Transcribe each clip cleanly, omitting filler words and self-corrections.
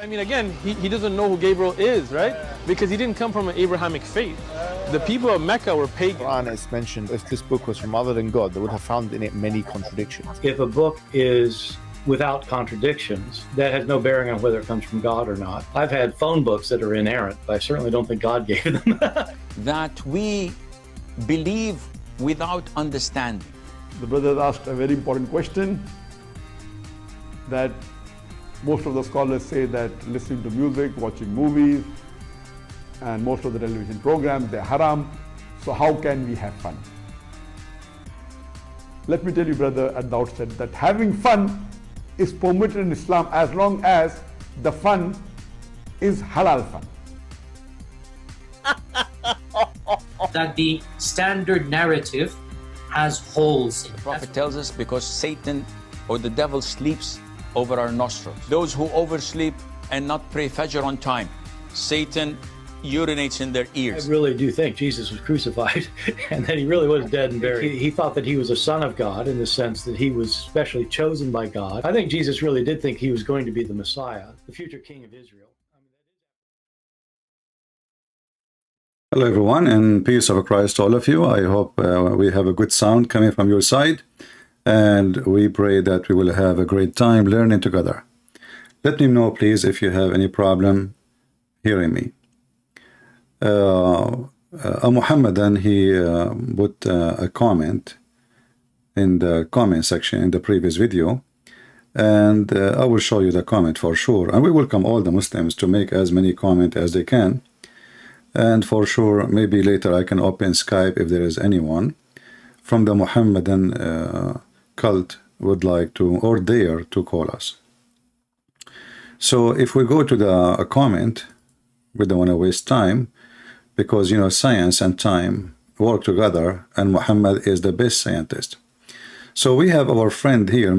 I mean, again, he doesn't know who Gabriel is, right? Because he didn't come from an Abrahamic faith. The people of Mecca were pagan. Quran is mentioned, if this book was from other than God, they would have found in it many contradictions. If a book is without contradictions, that has no bearing on whether it comes from God or not. I've had phone books that are inerrant, but I certainly don't think God gave them. That we believe without understanding. The brother asked a very important question, that most of the scholars say that listening to music, watching movies, and most of the television programs, they're haram. So how can we have fun? Let me tell you, brother, at the outset, that having fun is permitted in Islam as long as the fun is halal fun. That the standard narrative has holes in it. The Prophet tells us because Satan or the devil sleeps over our nostrils. Those who oversleep and not pray Fajr on time, Satan urinates in their ears. I really do think Jesus was crucified and that he really was dead and buried. He thought that he was a son of God in the sense that he was specially chosen by God. I think Jesus really did think he was going to be the Messiah, the future king of Israel. Hello everyone, and peace of Christ to all of you. I hope we have a good sound coming from your side, and we pray that we will have a great time learning together. Let me know please if you have any problem hearing me. Muhammadan, he put a comment in the comment section in the previous video, and I will show you the comment for sure, and we welcome all the Muslims to make as many comments as they can. And for sure, maybe later I can open Skype if there is anyone from the Muhammadan cult would like to or dare to call us. So if we go to the comment, we don't want to waste time, because you know science and time work together, and Muhammad is the best scientist. So we have our friend here,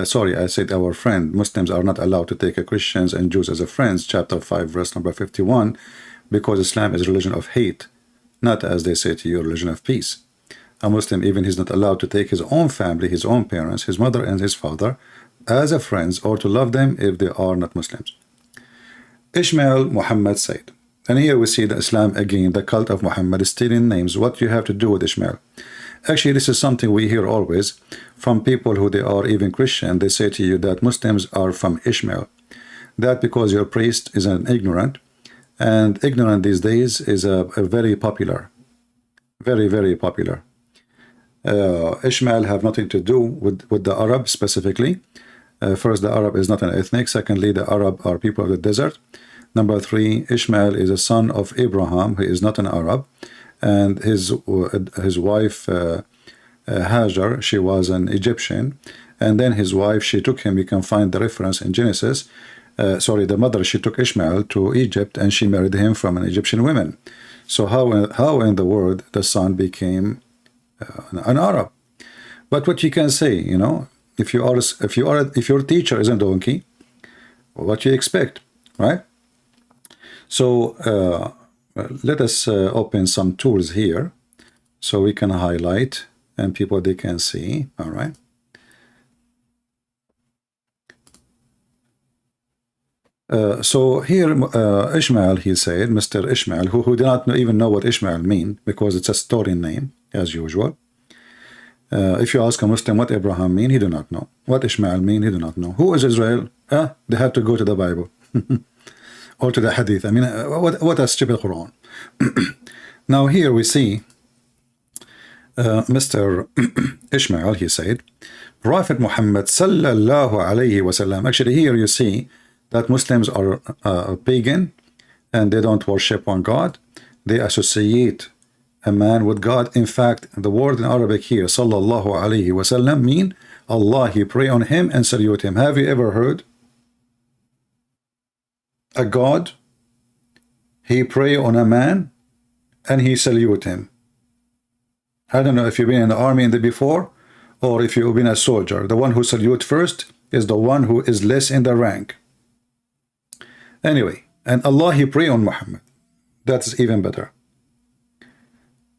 sorry, I said our friend. Muslims are not allowed to take Christians and Jews as a friends, chapter 5, verse number 51. Because Islam is a religion of hate, not as they say to you, a religion of peace. A Muslim, even he's not allowed to take his own family, his own parents, his mother and his father as a friends, or to love them if they are not Muslims. Ishmael Muhammad said, and here we see the Islam again, the cult of Muhammad is stealing names. What do you have to do with Ishmael? Actually, this is something we hear always from people who they are even Christian. They say to you that Muslims are from Ishmael. That because your priest is an ignorant, and ignorant these days is a very popular, very popular. Ishmael have nothing to do with the Arab specifically. First, the Arab is not an ethnic. Secondly, the Arab are people of the desert. Number 3, Ishmael is a son of Abraham, who is not an Arab, and his wife Hajar, she was an Egyptian, and then his wife, she took him. You can find the reference in Genesis. The mother, she took Ishmael to Egypt and she married him from an Egyptian woman. So how in the world the son became an Arab? But what you can say, you know, if your teacher is a donkey, what you expect, right? So let us open some tools here so we can highlight and people they can see. All right. So here Ishmael, he said, Mr. Ishmael, who did not even know what Ishmael mean, because it's a story name as usual. If you ask a Muslim what Abraham mean, he do not know. What Ishmael mean, he do not know. Who is Israel? They have to go to the Bible or to the Hadith. I mean, what a stupid Quran. Now here we see Mr. Ishmael, he said, Prophet Muhammad sallallahu alayhi wasallam. Actually here you see that Muslims are pagan and they don't worship one God. They associate a man with God. In fact, the word in Arabic here, sallallahu alayhi wasallam, mean Allah, he pray on him and salute him. Have you ever heard a God, he pray on a man and he salute him? I don't know if you've been in the army in the before, or if you've been a soldier. The one who salute first is the one who is less in the rank. Anyway, and Allah, he pray on Muhammad. That's even better.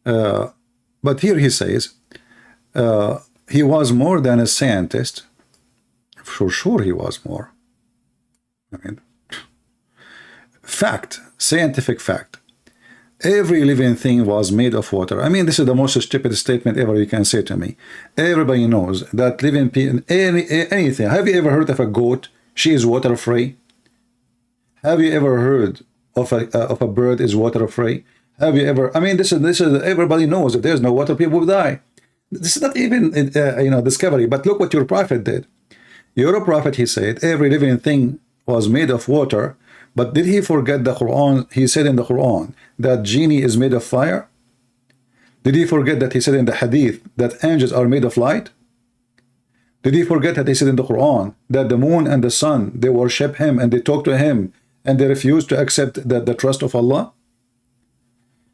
But here he says, he was more than a scientist. For sure he was more. I mean, fact, scientific fact. Every living thing was made of water. I mean, this is the most stupid statement ever you can say to me. Everybody knows that living anything. Have you ever heard of a goat? She is water free. Have you ever heard of a bird is water free? Have you ever? I mean, this is everybody knows if there's no water, people will die. This is not even discovery. But look what your prophet did. Your prophet, he said, every living thing was made of water. But did he forget the Quran? He said in the Quran that genie is made of fire. Did he forget that he said in the Hadith that angels are made of light? Did he forget that he said in the Quran that the moon and the sun, they worship him and they talk to him and they refuse to accept the trust of Allah?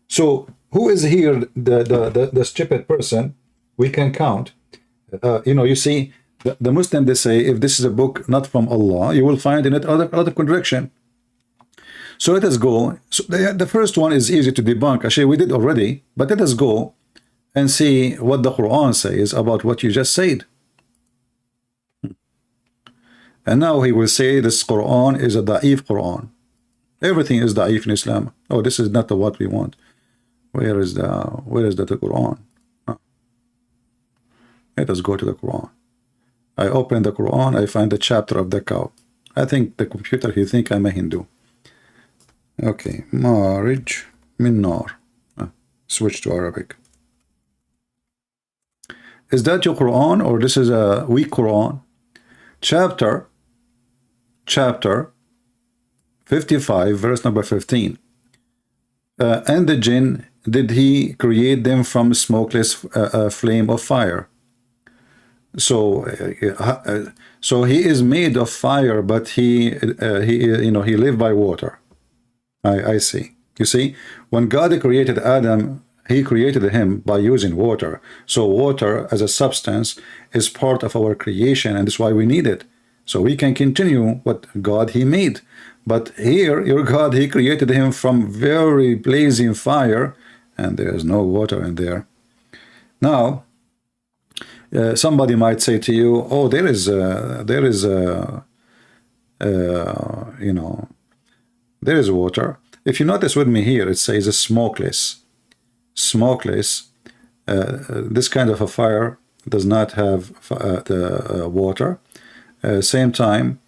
So who is here the stupid person? We can count. You see, the Muslim, they say, if this is a book not from Allah, you will find in it other contradiction. So let us go. So the first one is easy to debunk. Actually, we did already, but let us go and see what the Quran says about what you just said. And now he will say this Quran is a da'if Quran. Everything is da'if in Islam. Oh, this is not what we want. Where is the Quran? Let us go to the Quran. I open the Quran, I find the chapter of the cow. I think the computer, he think I'm a Hindu. Okay, Marij min nar. Switch to Arabic. Is that your Quran or this is a weak Quran? Chapter 55, verse number 15. And the jinn, did he create them from smokeless flame of fire? So he is made of fire, but he lived by water. I see. You see, when God created Adam, he created him by using water. So water as a substance is part of our creation, and that's why we need it. So we can continue what God he made. But here, your God, he created him from very blazing fire, and there is no water in there. Now, somebody might say to you, oh, there is water. If you notice with me here, it says a smokeless. Smokeless. This kind of a fire does not have the water. Same time,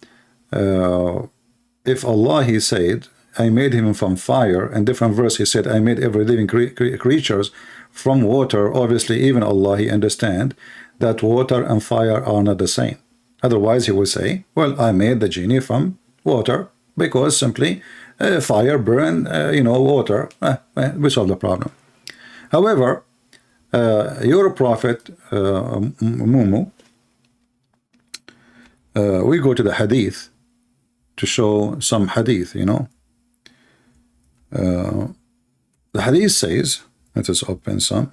if Allah, he said, I made him from fire, and different verse he said, I made every living creatures from water. Obviously, even Allah, he understand that water and fire are not the same. Otherwise, he will say, well, I made the genie from water, because simply fire burn, water. We solve the problem. However, your prophet, Mumu, we go to the hadith to show some hadith, The hadith says, let us open some.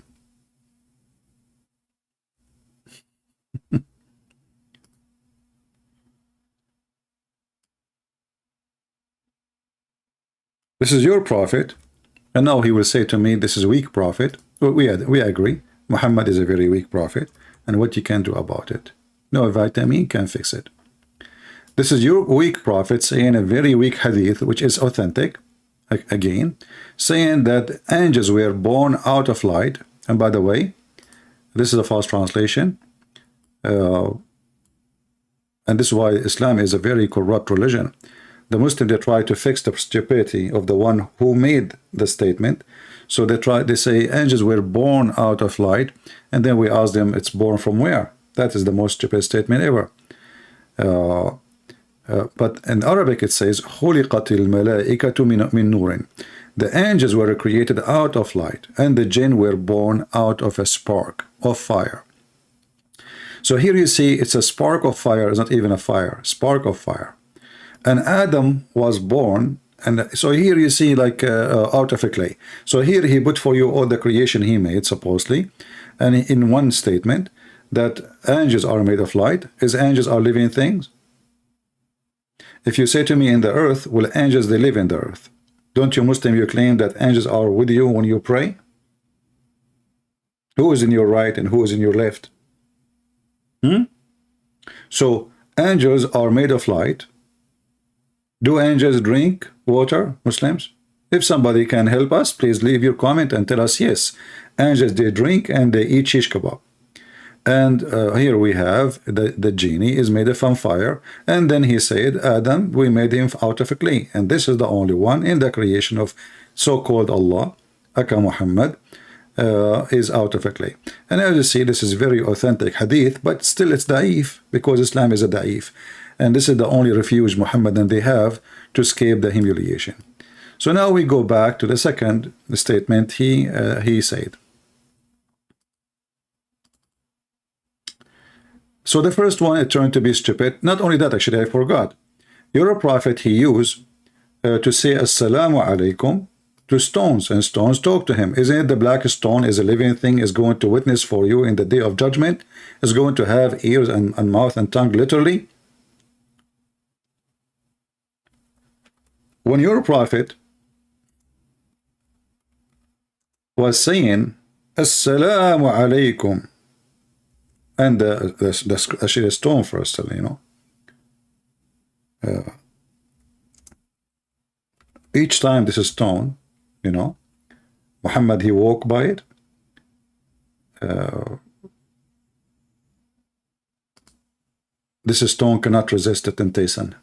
This is your prophet, and now he will say to me, this is a weak prophet. Well, we agree. Muhammad is a very weak prophet, and what you can do about it? No vitamin can fix it. This is your weak prophet saying a very weak hadith, which is authentic, again, saying that angels were born out of light. And by the way, this is a false translation. And this is why Islam is a very corrupt religion. The Muslims, they try to fix the stupidity of the one who made the statement. So they say angels were born out of light, and then we ask them, it's born from where? That is the most stupid statement ever. But in Arabic it says, خُلِقَتِ الْمَلَائِكَةُ مِنْ نُورٍ. The angels were created out of light, and the jinn were born out of a spark of fire. So here you see it's a spark of fire, it's not even a fire, spark of fire. And Adam was born, and so here you see like out of a clay. So here he put for you all the creation he made, supposedly, and in one statement that angels are made of light. Is angels are living things? If you say to me in the earth, well, angels, they live in the earth. Don't you Muslim, you claim that angels are with you when you pray? Who is in your right and who is in your left? So angels are made of light. Do angels drink water, Muslims? If somebody can help us, please leave your comment and tell us yes. Angels, they drink and they eat shish kebab. And here we have the genie is made from fire. And then he said, Adam, we made him out of clay. And this is the only one in the creation of so-called Allah, Aka Muhammad, is out of clay. And as you see, this is very authentic hadith, but still it's da'if, because Islam is a da'if. And this is the only refuge Muhammad and they have to escape the humiliation. So now we go back to the second statement he said. So the first one, it turned to be stupid. Not only that, actually, I forgot. You're a prophet, he used to say Assalamu alaikum to stones, and stones talk to him. Isn't it the black stone is a living thing, is going to witness for you in the day of judgment, is going to have ears and mouth and tongue, literally? When your prophet was saying Assalamu alaikum, and actually the stone first, you know, each time this is stone, you know, Muhammad, he walked by it. This stone cannot resist the temptation.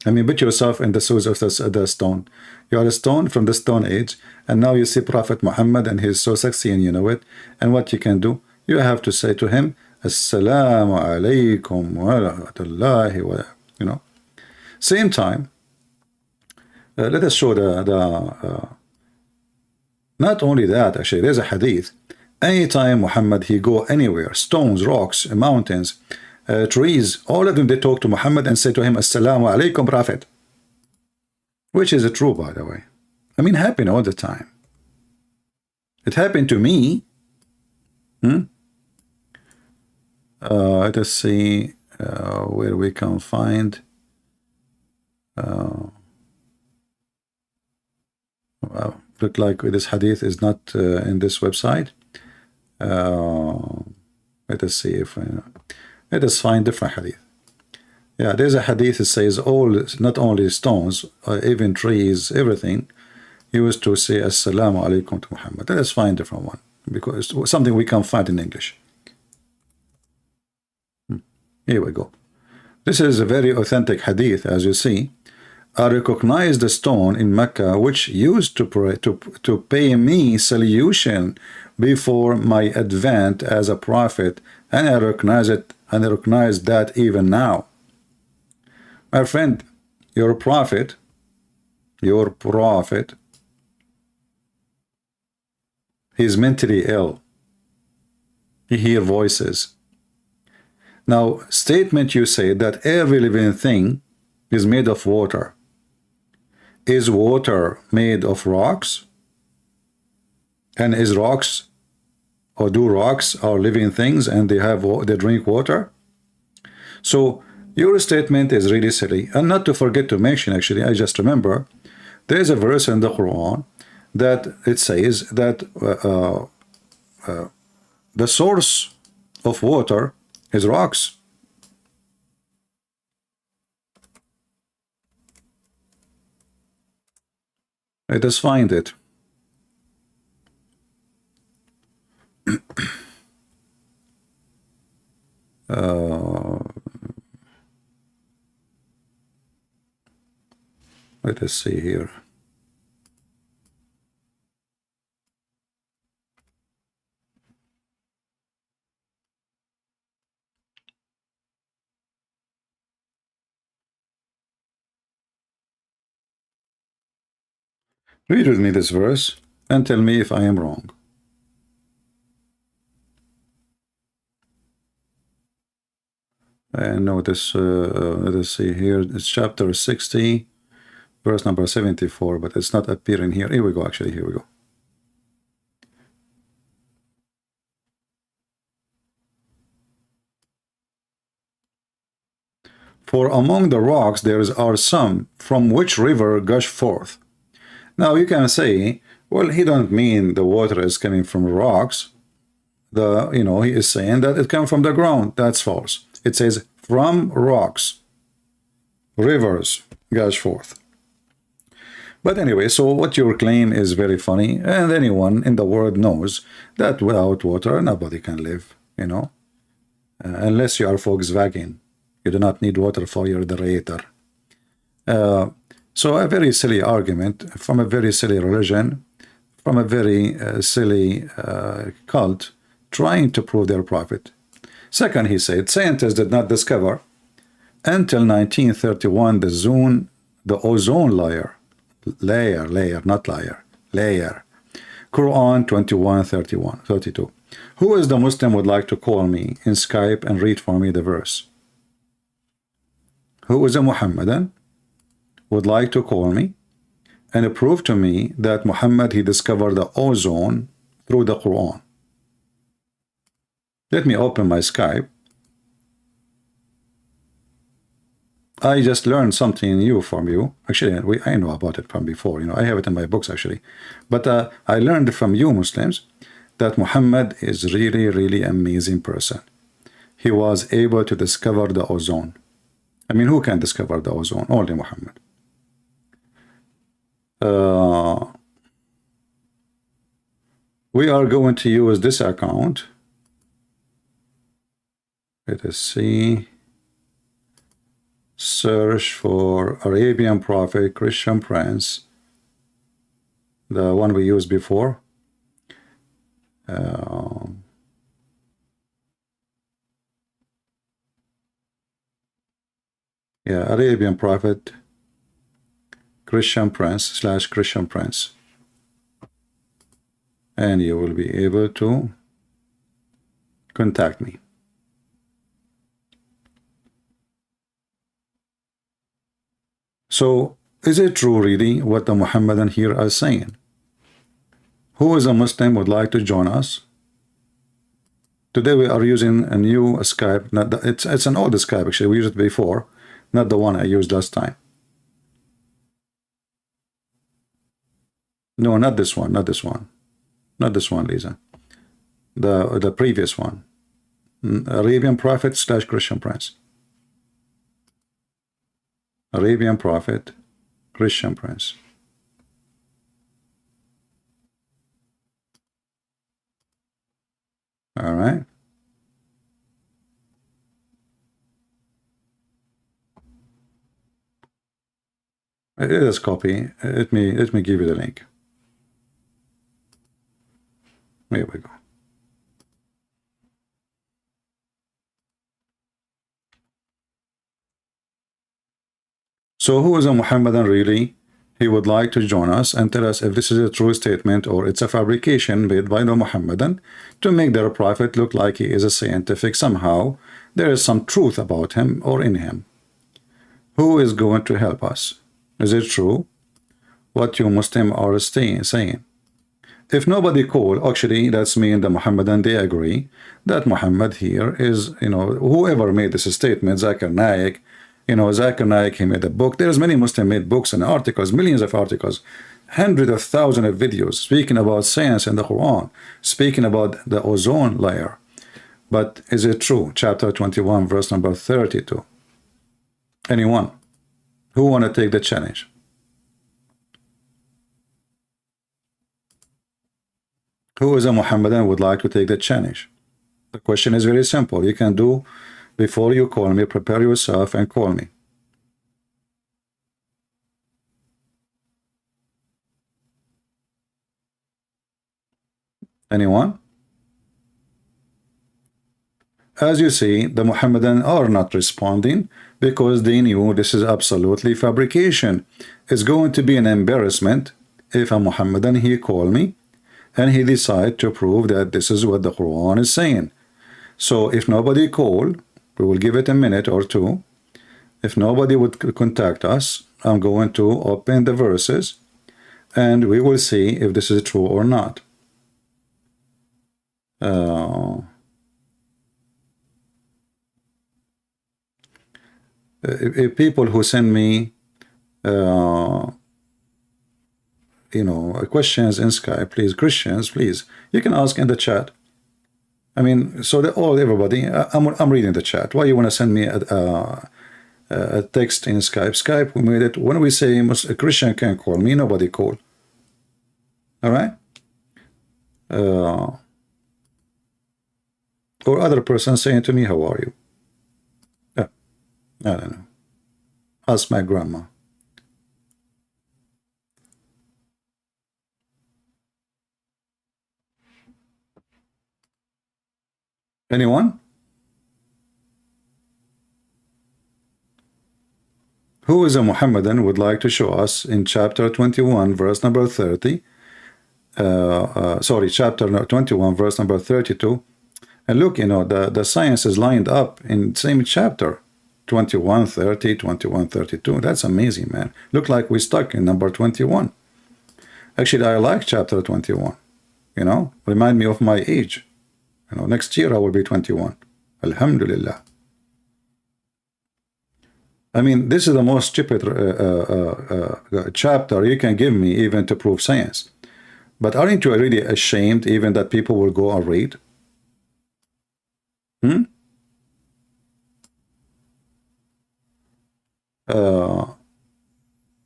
I mean, put yourself in the shoes of the stone. You are a stone from the Stone Age, and now you see Prophet Muhammad, and he's so sexy, and you know it. And what you can do, you have to say to him, Assalamu alaikum wa rahmatullahi wa, you know. Same time, let us show not only that, actually, there's a hadith. Anytime Muhammad, he go anywhere, stones, rocks, mountains, trees, all of them, they talk to Muhammad and say to him, Assalamu alaikum, Prophet. Which is true, by the way. I mean, happen all the time. It happened to me. Let us see where we can find. Well, look like this hadith is not in this website. Let us see if let us find different hadith. Yeah, there's a hadith that says all, not only stones, even trees, everything, used to say Assalamu alaikum to Muhammad. Let us find a different one, because it's something we can find in English. Here we go. This is a very authentic hadith, as you see. I recognize the stone in Mecca which used to pray, to pay me salutation before my advent as a prophet, and I recognize it, and I recognize that even now. My friend, your prophet, he's mentally ill. He hears voices. Now, statement you say that every living thing is made of water. Is water made of rocks? And is rocks, or do rocks are living things and they drink water? So your statement is really silly. And not to forget to mention, actually, I just remember, there is a verse in the Quran that it says that the source of water is rocks. Let us find it. Let us see here. Read with me this verse and tell me if I am wrong. And notice, let us see here, it's chapter 60, verse number 74, but it's not appearing here. Here we go, actually, here we go. For among the rocks there are some from which river gush forth. Now you can say, well, he don't mean the water is coming from rocks. He is saying that it comes from the ground. That's false. It says from rocks, rivers gush forth. But anyway, so what your claim is very funny, and anyone in the world knows that without water nobody can live, you know, unless you are Volkswagen. You do not need water for your generator. So a very silly argument from a very silly religion, from a very silly cult, trying to prove their prophet. Second, he said, scientists did not discover until 1931 the ozone layer, not liar, layer. Quran 21:32. Who is the Muslim would like to call me in Skype and read for me the verse? Who is a Muhammadan would like to call me and prove to me that Muhammad, he discovered the ozone through the Quran? Let me open my Skype. I just learned something new from you. Actually, I know about it from before. You know, I have it in my books actually. But I learned from you Muslims that Muhammad is really, really amazing person. He was able to discover the ozone. I mean, who can discover the ozone? Only Muhammad. We are going to use this account. Let us see. Search for Arabian Prophet, Christian Prince, the one we used before. Yeah, Arabian Prophet, Christian Prince / Christian Prince, and you will be able to contact me. So, is it true really what the Muhammadan here are saying? Who is a Muslim would like to join us? Today we are using a new Skype. Not the, it's an old Skype actually. We used it before, not the one I used last time. No, not this one. Not this one. Not this one, Lisa. The previous one. Arabian Prophet / Christian Prince. Arabian Prophet, Christian Prince. All right. It is copy. Let me give you the link. Here we go. So who is a Muhammadan really? He would like to join us and tell us if this is a true statement or it's a fabrication made by the Muhammadan to make their prophet look like he is a scientific somehow. There is some truth about him or in him. Who is going to help us? Is it true what you Muslim are saying? If nobody call, actually that's mean the Muhammadan, they agree that Muhammad here is, you know, whoever made this statement, Zakir Naik, you know, Zakir Naik, he made a book. There's many Muslim made books and articles, millions of articles, hundreds of thousands of videos speaking about science and the Quran, speaking about the ozone layer. But is it true? Chapter 21, verse number 32. Anyone who want to take the challenge? Who is a Muhammadan would like to take the challenge? The question is very simple. You can do before you call me, prepare yourself and call me. Anyone? As you see, the Muhammadan are not responding because they knew this is absolutely fabrication. It's going to be an embarrassment if a Muhammadan he call me and he decide to prove that this is what the Quran is saying. So if nobody call, we will give it a minute or two. If nobody would contact us, I'm going to open the verses and we will see if this is true or not. If people who send me you know, questions in Skype, please, Christians, please, you can ask in the chat. I mean, so that everybody, I'm reading the chat. Why you want to send me a text in Skype. We made it. When we say a Christian can call me, nobody call. All right? Or other person saying to me, how are you? Yeah, I don't know. Ask my grandma. Anyone? Who is a Muhammadan would like to show us in chapter 21, verse number 30, chapter 21, verse number 32. And look, you know, the science is lined up in the same chapter, 21, 30, 21, 32. That's amazing, man. Look like we're stuck in number 21. Actually, I like chapter 21, you know, remind me of my age. You know, next year I will be 21. Alhamdulillah. I mean, this is the most stupid chapter you can give me even to prove science. But aren't you really ashamed even that people will go and read?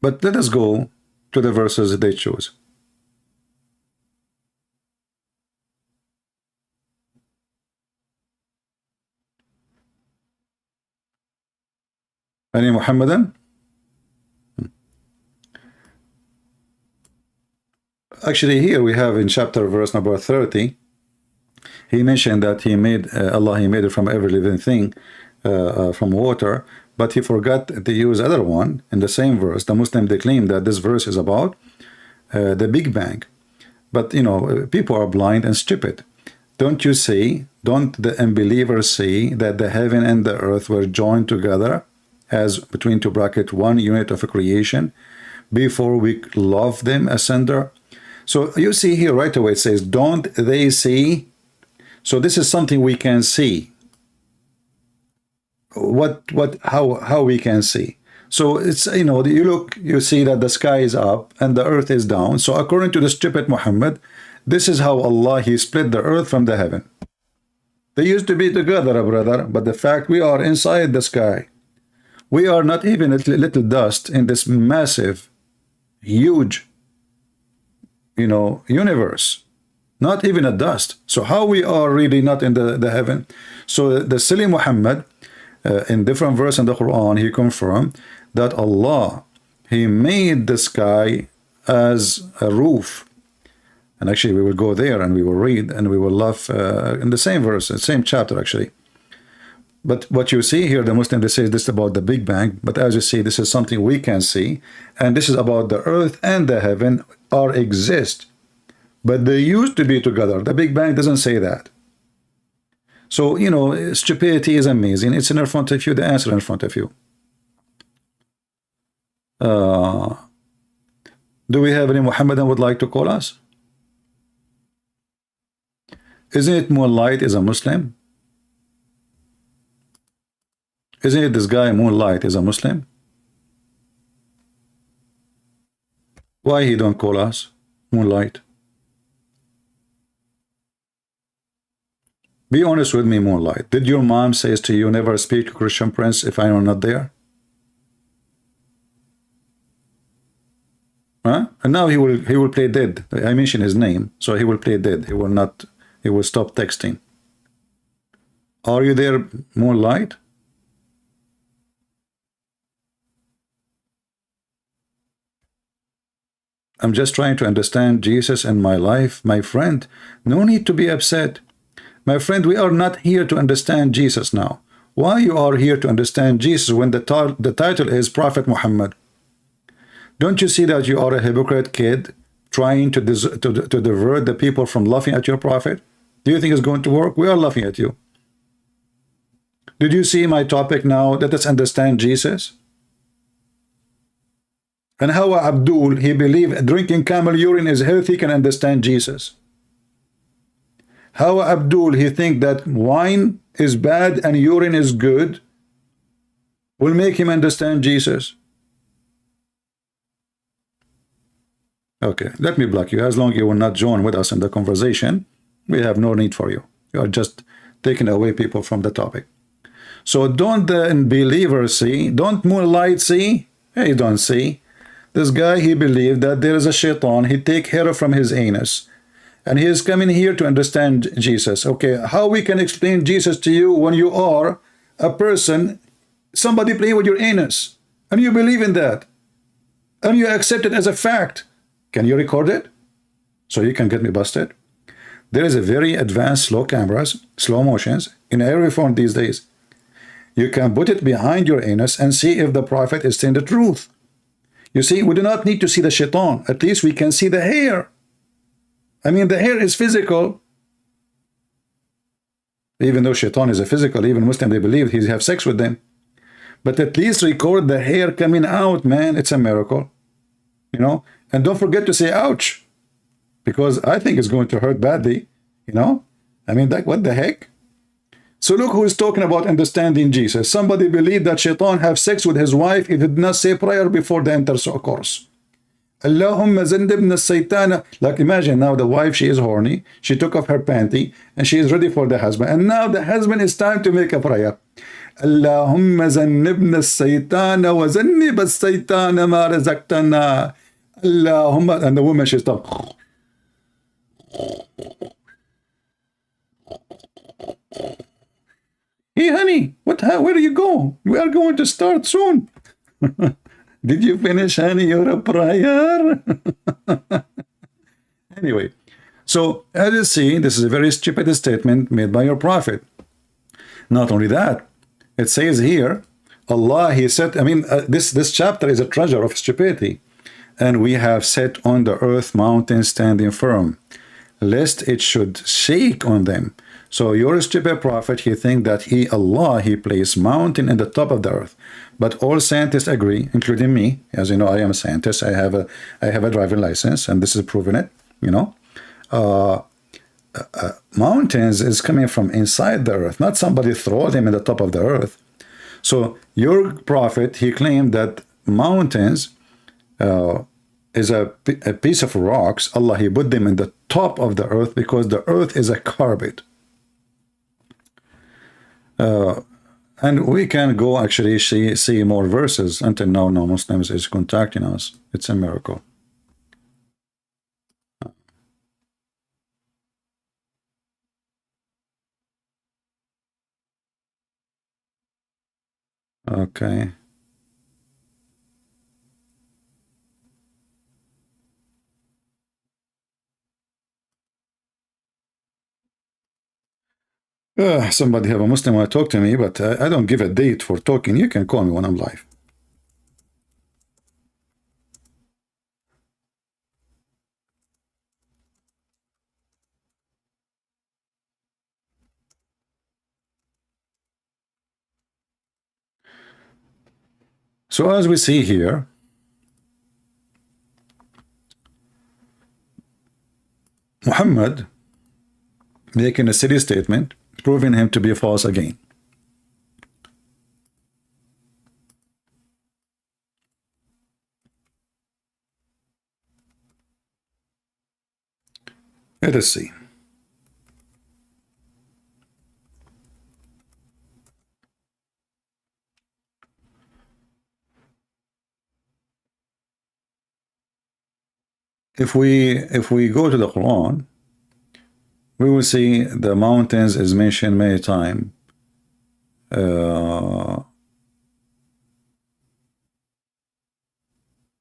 But let us go to the verses they choose. Any Muhammadan? Actually, here we have in chapter verse number 30, he mentioned that he made Allah, he made it from every living thing, from water, but he forgot to use other one in the same verse. The Muslim, they claim that this verse is about the Big Bang. But, you know, people are blind and stupid. Don't you see, don't the unbelievers see that the heaven and the earth were joined together as between two brackets one unit of a creation before we love them asunder? So you see here right away it says, don't they see? So this is something we can see. How we can see? So it's, you know, you look, you see that the sky is up and the earth is down. So according to the stupid Muhammad, this is how Allah, he split the earth from the heaven. They used to be together, brother, but the fact we are inside the sky. We are not even a little dust in this massive, huge, you know, universe. Not even a dust. So how we are really not in the heaven? So the silly Muhammad, in different verse in the Quran, he confirmed that Allah, he made the sky as a roof. And actually we will go there and we will read and we will laugh in the same verse, the same chapter actually. But what you see here, the Muslim, they say this about the Big Bang, but as you see, this is something we can see, and this is about the earth and the heaven are exist, but they used to be together. The Big Bang doesn't say that. So, you know, stupidity is amazing. It's in front of you, the answer in front of you. Do we have any Muhammadan would like to call us? Isn't it Moonlight is a Muslim? Isn't it this guy Moonlight is a Muslim? Why he don't call us Moonlight? Be honest with me, Moonlight. Did your mom says to you, never speak to Christian Prince if I am not there? Huh? And now he will play dead. I mentioned his name, so he will play dead. He will not. He will stop texting. Are you there, Moonlight? I'm just trying to understand Jesus in my life, my friend. No need to be upset. My friend, we are not here to understand Jesus now. Why you are here to understand Jesus when the title is Prophet Muhammad? Don't you see that you are a hypocrite kid trying to divert the people from laughing at your prophet? Do you think it's going to work? We are laughing at you. Did you see my topic now? Let us understand Jesus. And how Abdul, he believed drinking camel urine is healthy, can understand Jesus. How Abdul, he think that wine is bad and urine is good, will make him understand Jesus. Okay, let me block you. As long as you will not join with us in the conversation, we have no need for you. You are just taking away people from the topic. So don't the unbelievers see? Don't moonlight see? Hey, don't see. This guy, he believed that there is a shaitan. He take hair from his anus. And he is coming here to understand Jesus. Okay, how we can explain Jesus to you when you are a person, somebody playing with your anus, and you believe in that, and you accept it as a fact? Can you record it so you can get me busted? There is a very advanced slow cameras, slow motions in every phone these days. You can put it behind your anus and see if the prophet is saying the truth. You see, we do not need to see the shaitan. At least we can see the hair. I mean, the hair is physical. Even though shaitan is a physical, even Muslim, they believe he have sex with them. But at least record the hair coming out, man. It's a miracle. You know? And don't forget to say ouch. Because I think it's going to hurt badly. You know? I mean, like, what the heck? So look who is talking about understanding Jesus. Somebody believed that shaitan have sex with his wife. He did not say prayer before the intercourse. Allahumma zannibna as-saytana. Like, imagine now the wife, she is horny. She took off her panty and she is ready for the husband. And now the husband is time to make a prayer. Allahumma zannibna as-saytana wa zannib as-saytana ma razaqtana. Allahumma. And the woman, she's talking. Hey, honey, where do you go? We are going to start soon. Did you finish, honey, your prayer? Anyway, so as you see, this is a very stupid statement made by your prophet. Not only that, it says here, Allah, he said, I mean, this chapter is a treasure of stupidity. And we have set on the earth mountains standing firm, lest it should shake on them. So your stupid prophet, he think that Allah, he placed mountain in the top of the earth. But all scientists agree, including me. As you know, I am a scientist. I have a driving license, and this is proving it. You know, mountains is coming from inside the earth, not somebody throw them in the top of the earth. So your prophet, he claimed that mountains is a piece of rocks. Allah, he put them in the top of the earth because the earth is a carpet. And we can go actually see more verses. Until now, no Muslims is contacting us. It's a miracle. Okay. Somebody have a Muslim want to talk to me, but I don't give a date for talking. You can call me when I'm live. So as we see here, Muhammad making a silly statement, proving him to be false again. Let us see. If we go to the Quran, we will see the mountains is mentioned many times. In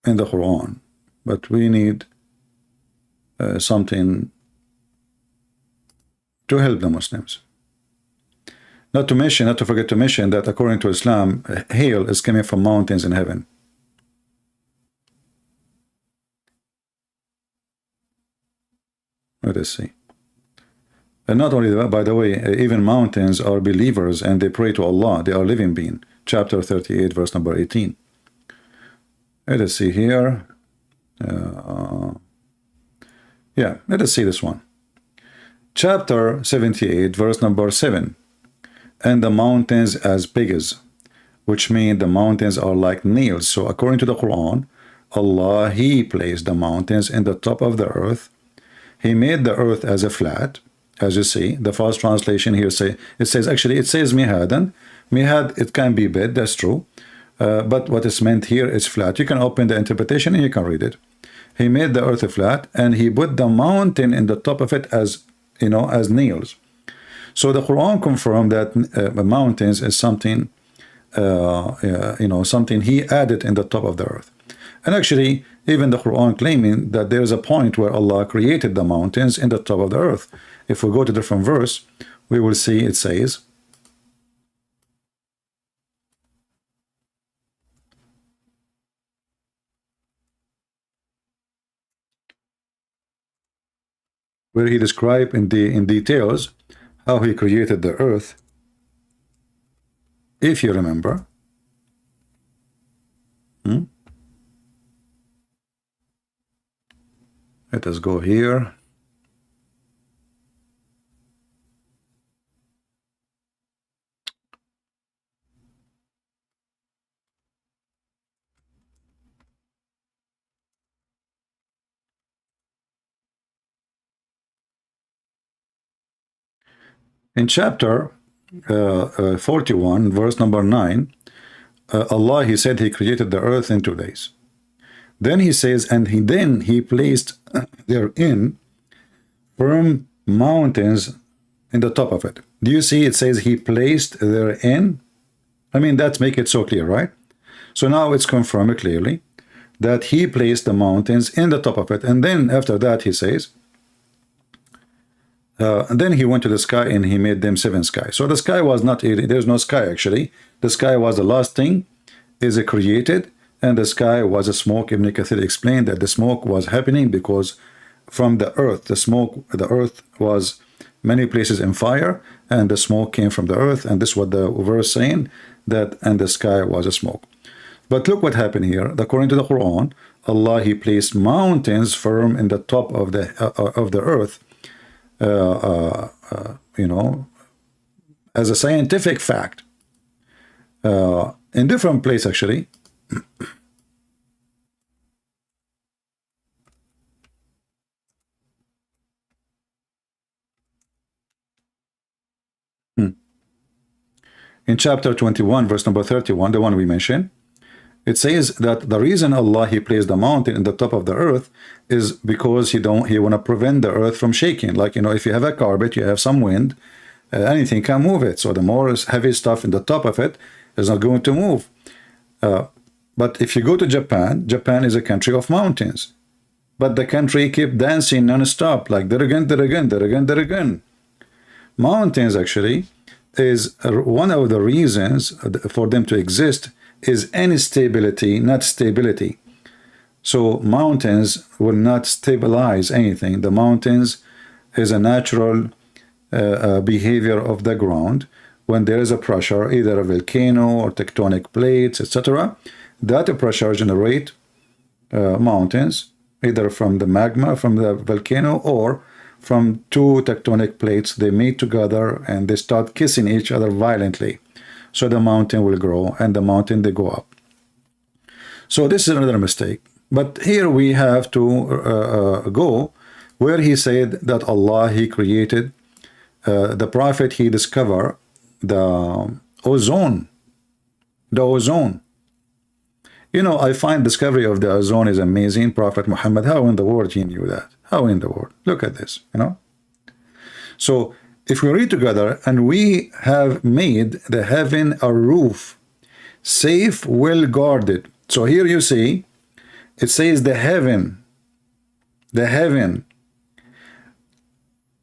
the Quran, but we need something to help the Muslims. Not to forget to mention that according to Islam, hail is coming from mountains in heaven. Let us see. And not only that, by the way, even mountains are believers and they pray to Allah. They are living beings. Chapter 38, verse number 18. Let us see here. Yeah, let us see this one. Chapter 78, verse number 7. And the mountains as pigs, which mean the mountains are like nails. So according to the Quran, Allah, he placed the mountains in the top of the earth. He made the earth as a flat. As you see, the false translation here it says mihadan, Mihad, it can be bed, that's true. But what is meant here is flat. You can open the interpretation and you can read it. He made the earth flat and he put the mountain in the top of it as, you know, as nails. So the Quran confirmed that mountains is something, you know, something he added in the top of the earth. And actually, even the Quran claiming that there is a point where Allah created the mountains in the top of the earth. If we go to different verse, we will see it says, where he described in details how he created the earth. If you remember, let us go here. In chapter 41, verse number 9, Allah, he said he created the earth in 2 days. Then he says, and then he placed therein firm mountains in the top of it. Do you see it says he placed therein? I mean, that make it so clear, right? So now it's confirmed clearly that he placed the mountains in the top of it. And then after that he says, and then he went to the sky and he made them 7 skies. So the sky was not, there's no sky actually. The sky was the last thing is created, and the sky was a smoke. Ibn Kathir explained that the smoke was happening because from the earth, the earth was many places in fire, and the smoke came from the earth, and this is what the verse saying, that and the sky was a smoke. But look what happened here. According to the Quran, Allah, he placed mountains firm in the top of the earth, you know, as a scientific fact, in different place actually. In chapter 21, verse number 31, the one we mentioned, it says that the reason Allah, he placed the mountain in the top of the earth is because he want to prevent the earth from shaking. Like, you know, if you have a carpet, you have some wind, anything can move it. So the more heavy stuff in the top of it is not going to move. But if you go to Japan, Japan is a country of mountains. But the country keep dancing non-stop, like dirigan, dirigan, dirigan, dirigan. Mountains actually is one of the reasons for them to exist is instability, not stability. So mountains will not stabilize anything. The mountains is a natural behavior of the ground. When there is a pressure, either a volcano or tectonic plates, etc., that pressure generate mountains, either from the magma from the volcano or from 2 tectonic plates. They meet together and they start kissing each other violently. So the mountain will grow, and the mountain they go up. So this is another mistake. But here we have to go where he said that Allah, he created the prophet, he discovered the ozone. The ozone. You know, I find discovery of the ozone is amazing. Prophet Muhammad, how in the world he knew that? How in the world? Look at this, you know. So if we read together, and we have made the heaven a roof, safe, well guarded. So here you see, it says the heaven. The heaven.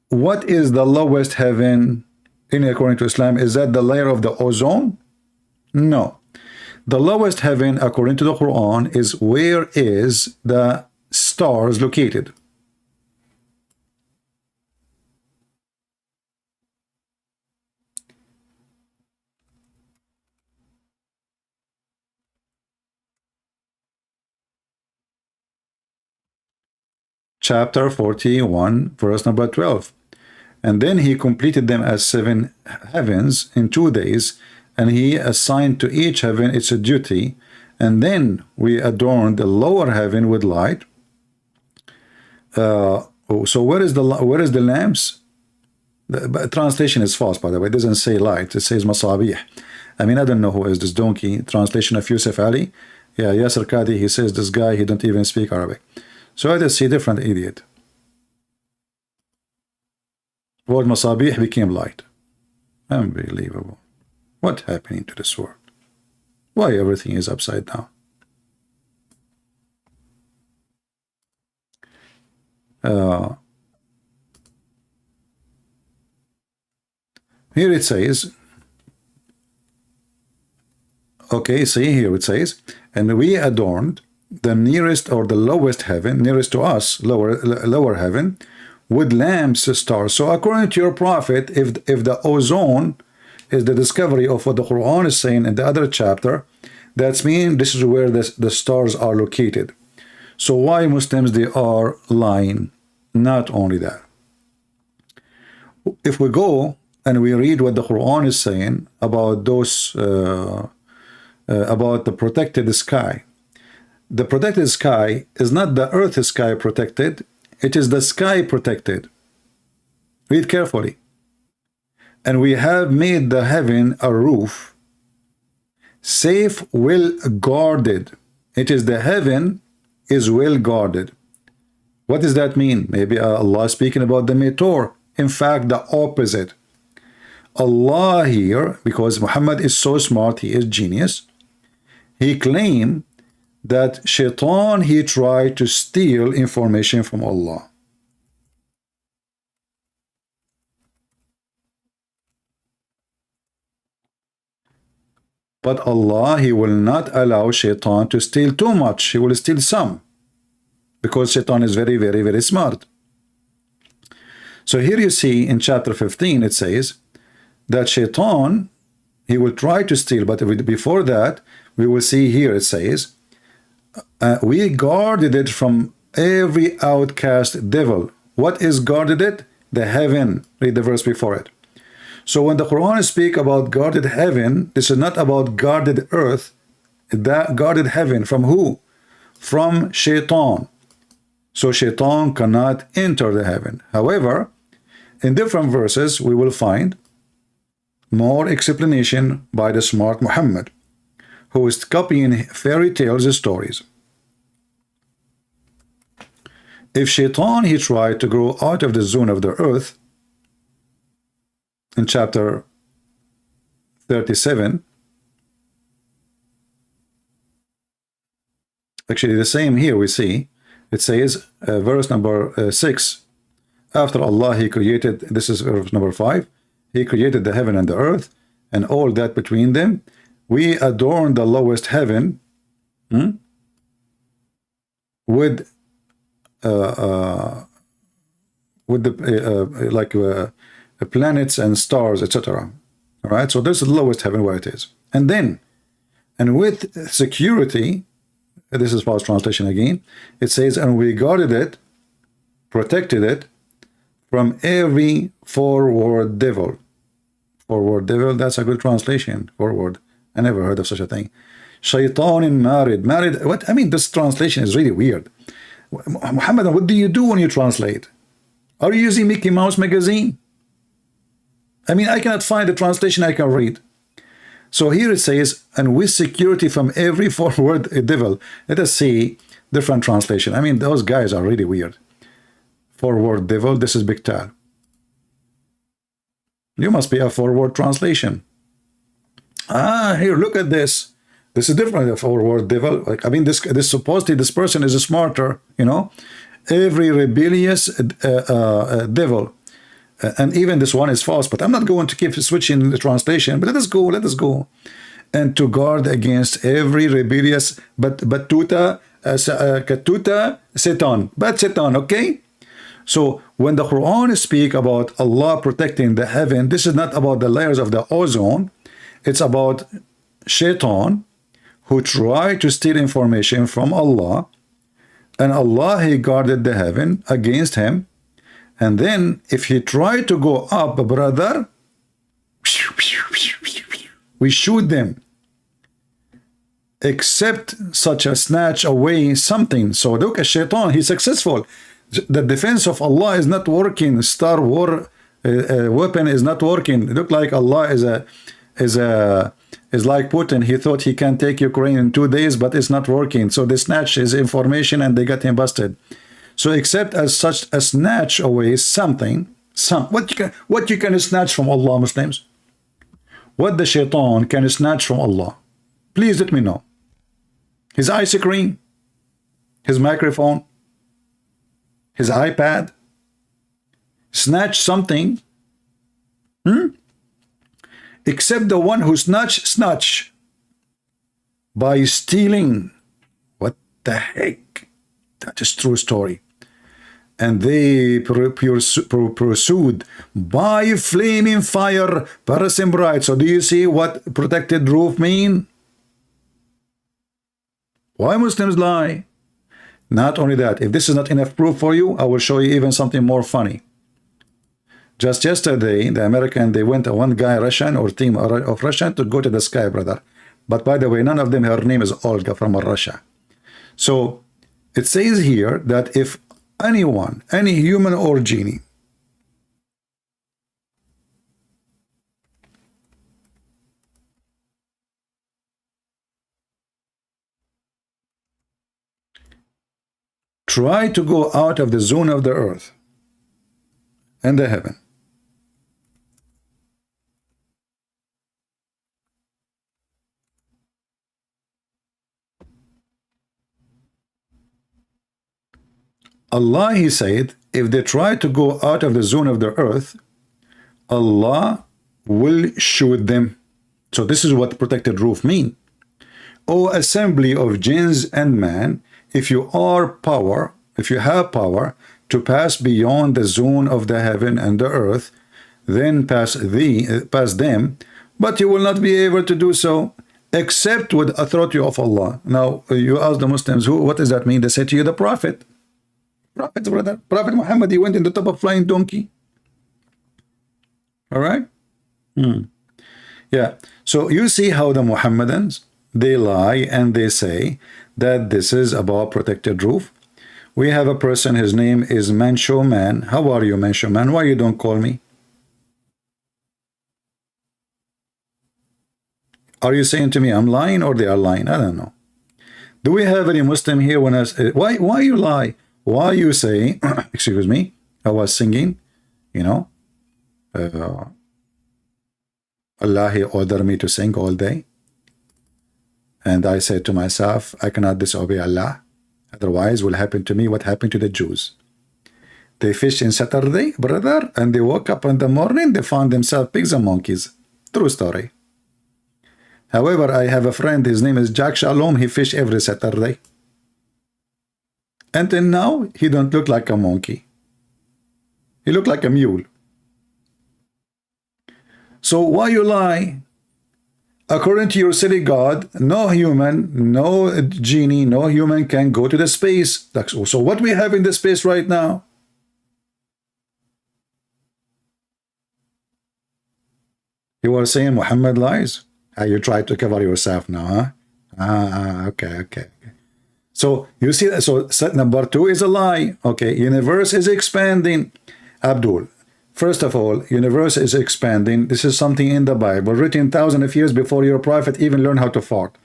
What is the lowest heaven according to Islam? Is that the layer of the ozone? No. The lowest heaven according to the Quran is where is the stars located. Chapter 41, verse number 12. And then he completed them as 7 heavens in 2 days, and he assigned to each heaven its duty, and then we adorned the lower heaven with light. So where is the lamps? The translation is false, by the way. It doesn't say light, it says masabih. I mean, I don't know who is this donkey. Translation of Yusuf Ali. Yeah, Yasser Qadi, he says this guy, he don't even speak Arabic. So I just see different idiot. Word Masabih became light. Unbelievable. What happening to this world? Why everything is upside down? Here it says, okay, see here it says, and we adorned the nearest or the lowest heaven, nearest to us, lower heaven, with lamps, stars. So according to your prophet, if the ozone is the discovery of what the Quran is saying in the other chapter, that's mean this is where the stars are located. So why Muslims, they are lying? Not only that, if we go and we read what the Quran is saying about those about the protected sky, the protected sky is not the earth sky protected, it is the sky protected. Read carefully. And we have made the heaven a roof, safe, well guarded. It is the heaven is well guarded. What does that mean? Maybe Allah speaking about the meteor. In fact, the opposite. Allah here, because Muhammad is so smart, he is genius, he claimed that Shaitan, he tried to steal information from Allah. But Allah, he will not allow Shaitan to steal too much. He will steal some. Because Shaitan is very, very, very smart. So here you see in chapter 15, it says that Shaitan, he will try to steal. But before that, we will see here, it says, we guarded it from every outcast devil. What is guarded it? The heaven. Read the verse before it. So when the Quran speaks about guarded heaven, this is not about guarded earth. That guarded heaven from who? From Shaitan. So Shaitan cannot enter the heaven. However, in different verses, we will find more explanation by the smart Muhammad, who is copying fairy tales stories. If Shaitan, he tried to grow out of the zone of the earth, in chapter 37, actually the same here we see, it says, verse number 6, after Allah, he created, this is verse number 5, he created the heaven and the earth, and all that between them. We adorn the lowest heaven with the planets and stars, etc. All right, so this is the lowest heaven where it is. And then, and with security, this is false translation again, it says, and we guarded it, protected it from every forward devil. Forward devil, that's a good translation. Forward. I never heard of such a thing. Shaitan married. Married, what? I mean, this translation is really weird. Muhammad, what do you do when you translate? Are you using Mickey Mouse magazine? I mean, I cannot find the translation I can read. So here it says, and with security from every forward devil. Let us see different translation. I mean, those guys are really weird. Forward devil, this is Biktal. You must be a forward translation. Ah, here, look at this. This is different. A forward devil. Like, I mean, this supposedly this person is smarter. You know, every rebellious devil. And even this one is false, but I'm not going to keep switching the translation. But let us go. And to guard against every rebellious, katuta, Satan, but Satan, okay? So when the Quran speaks about Allah protecting the heaven, this is not about the layers of the ozone. It's about Shaitan, who tried to steal information from Allah, and Allah, he guarded the heaven against him. And then if he tried to go up, brother, we shoot them, except such a snatch away something. So look at Shaitan, he's successful. The defense of Allah is not working. Star War weapon is not working. It look like Allah is is like Putin. He thought he can take Ukraine in 2 days, but it's not working. So they snatch his information and they got him busted. So except as such a snatch away something, what you can snatch from Allah, Muslims? What the shaitan can snatch from Allah? Please let me know. His ice cream, his microphone, his iPad. Snatch something. Except the one who snatch by stealing. What the heck? That is true story. And they pursued by flaming fire, Parasim bright. So do you see what protected roof mean? Why Muslims lie? Not only that, if this is not enough proof for you, I will show you even something more funny. Just yesterday, the American, they went, one guy, Russian or team of Russian, to go to the sky, brother. But by the way, none of them, her name is Olga from Russia. So it says here that if anyone, any human or genie, try to go out of the zone of the earth and the heaven, Allah, he said, if they try to go out of the zone of the earth, Allah will shoot them. So this is what protected roof mean. O assembly of jinns and man, if you have power to pass beyond the zone of the heaven and the earth, then pass them, but you will not be able to do so except with authority of Allah. Now you ask the Muslims, what does that mean? They say to you, the Prophet, brother, Prophet Muhammad, he went in the top of flying donkey. All right. Yeah. So you see how the Muhammadans, they lie and they say that this is about protected roof. We have a person, his name is Mancho Man. How are you, Mancho Man? Why you don't call me? Are you saying to me I'm lying or they are lying? I don't know. Do we have any Muslim here when I say, why you lie? Why you say, excuse me, I was singing, you know, Allah, he ordered me to sing all day. And I said to myself, I cannot disobey Allah. Otherwise, will happen to me what happened to the Jews. They fished in Saturday, brother, and they woke up in the morning, they found themselves pigs and monkeys. True story. However, I have a friend, his name is Jack Shalom, he fished every Saturday. Until now, he don't look like a monkey. He look like a mule. So why you lie? According to your silly God, no human, no genie, no human can go to the space. So what we have in the space right now? You were saying Muhammad lies? You try to cover yourself now, huh? Okay. So you see that. So set number 2 is a lie. Okay, universe is expanding. Abdul, first of all, universe is expanding. This is something in the Bible written thousands of years before your prophet even learned how to fart.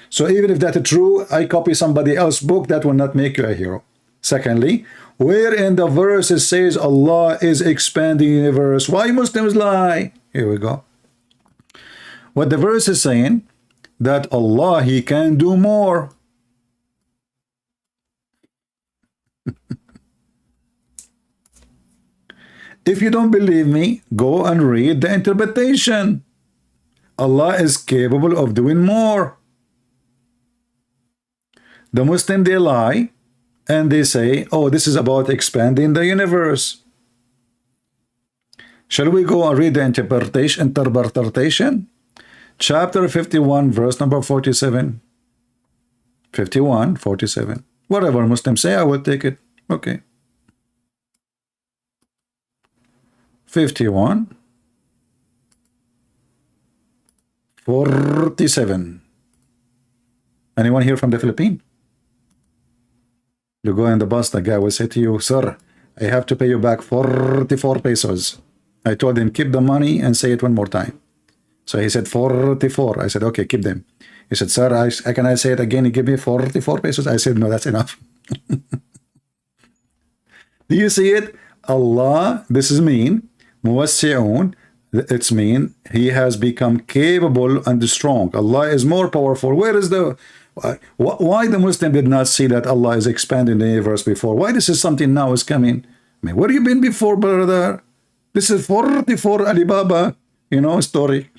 So even if that is true, I copy somebody else's book, that will not make you a hero. Secondly, where in the verse it says Allah is expanding universe? Why Muslims lie? Here we go. What the verse is saying, that Allah, he can do more. If you don't believe me, go and read the interpretation. Allah is capable of doing more. The Muslim, they lie and they say, oh, this is about expanding the universe. Shall we go and read the interpretation? Chapter 51, verse number 47. 51, 47. Whatever Muslims say, I will take it. Okay. 51, 47. Anyone here from the Philippines? You go in the bus, the guy will say to you, sir, I have to pay you back 44 pesos. I told him, keep the money and say it one more time. So he said 44. I said, okay, keep them. He said, sir, can I say it again? He gave me 44 pesos. I said, no, that's enough. Do you see it? Allah, this is mean. Muwassi'un, it's mean. He has become capable and strong. Allah is more powerful. Where is the... Why the Muslim did not see that Allah is expanding the universe before? Why this is something now is coming? I mean, where you been before, brother? This is 44 Alibaba, story.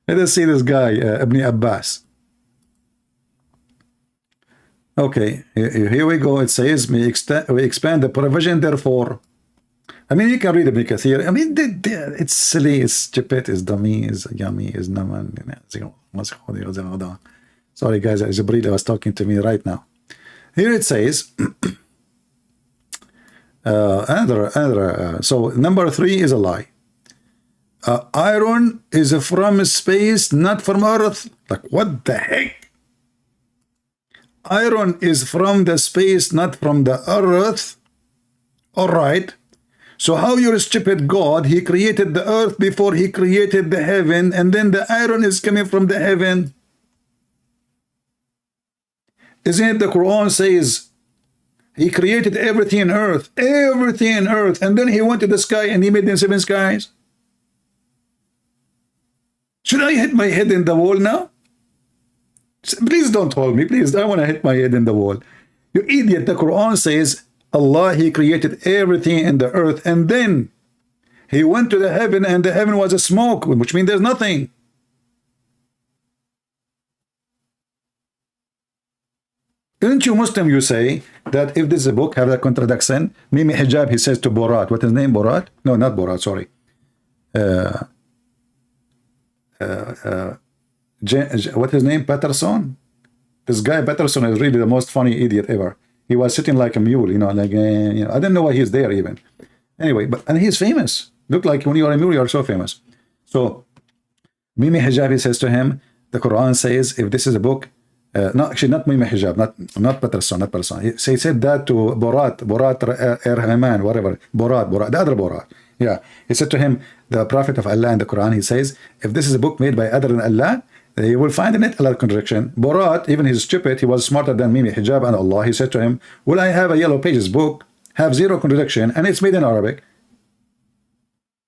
Let us see this guy, Ibn Abbas. Okay, here we go. It says, we expand the provision, therefore. I mean, you can read Ibn Kathir. I mean, it's silly, it's stupid, it's dummy, it's yummy, it's naman. Sorry, guys, Jibreel was talking to me right now. Here it says, so number 3 is a lie. Iron is from space, not from Earth. Like, what the heck? Iron is from the space, not from the Earth. All right. So how your stupid God, he created the earth before he created the heaven, and then the iron is coming from the heaven? Isn't it the Quran says he created everything in earth, and then he went to the sky and he made them 7 skies? Should I hit my head in the wall now? Please don't hold me, please. I want to hit my head in the wall. You idiot, the Quran says Allah, he created everything in the earth, and then he went to the heaven, and the heaven was a smoke, which means there's nothing. Isn't you Muslim, you say that if this is a book, have a contradiction? Mimi Hijab, he says to Borat, what is his name, Borat? No, not Borat, sorry. What is his name, Patterson? This guy Patterson is really the most funny idiot ever. He was sitting like a mule, like, I don't know why he's there even. Anyway, and he's famous. Look like when you are a mule, you are so famous. So, Mimi Hijab, he says to him, the Quran says, if this is a book, no, actually not Mimi Hijab, not Patterson, not Patterson. He said that to Borat Erhaman, whatever, Borat, the other Borat. Yeah, he said to him, the Prophet of Allah in the Quran, he says, if this is a book made by other than Allah, you will find in it a lot of contradiction. Borat, even he's stupid, he was smarter than Mimi Hijab and Allah. He said to him, will I have a Yellow Pages book, have 0 contradiction, and it's made in Arabic?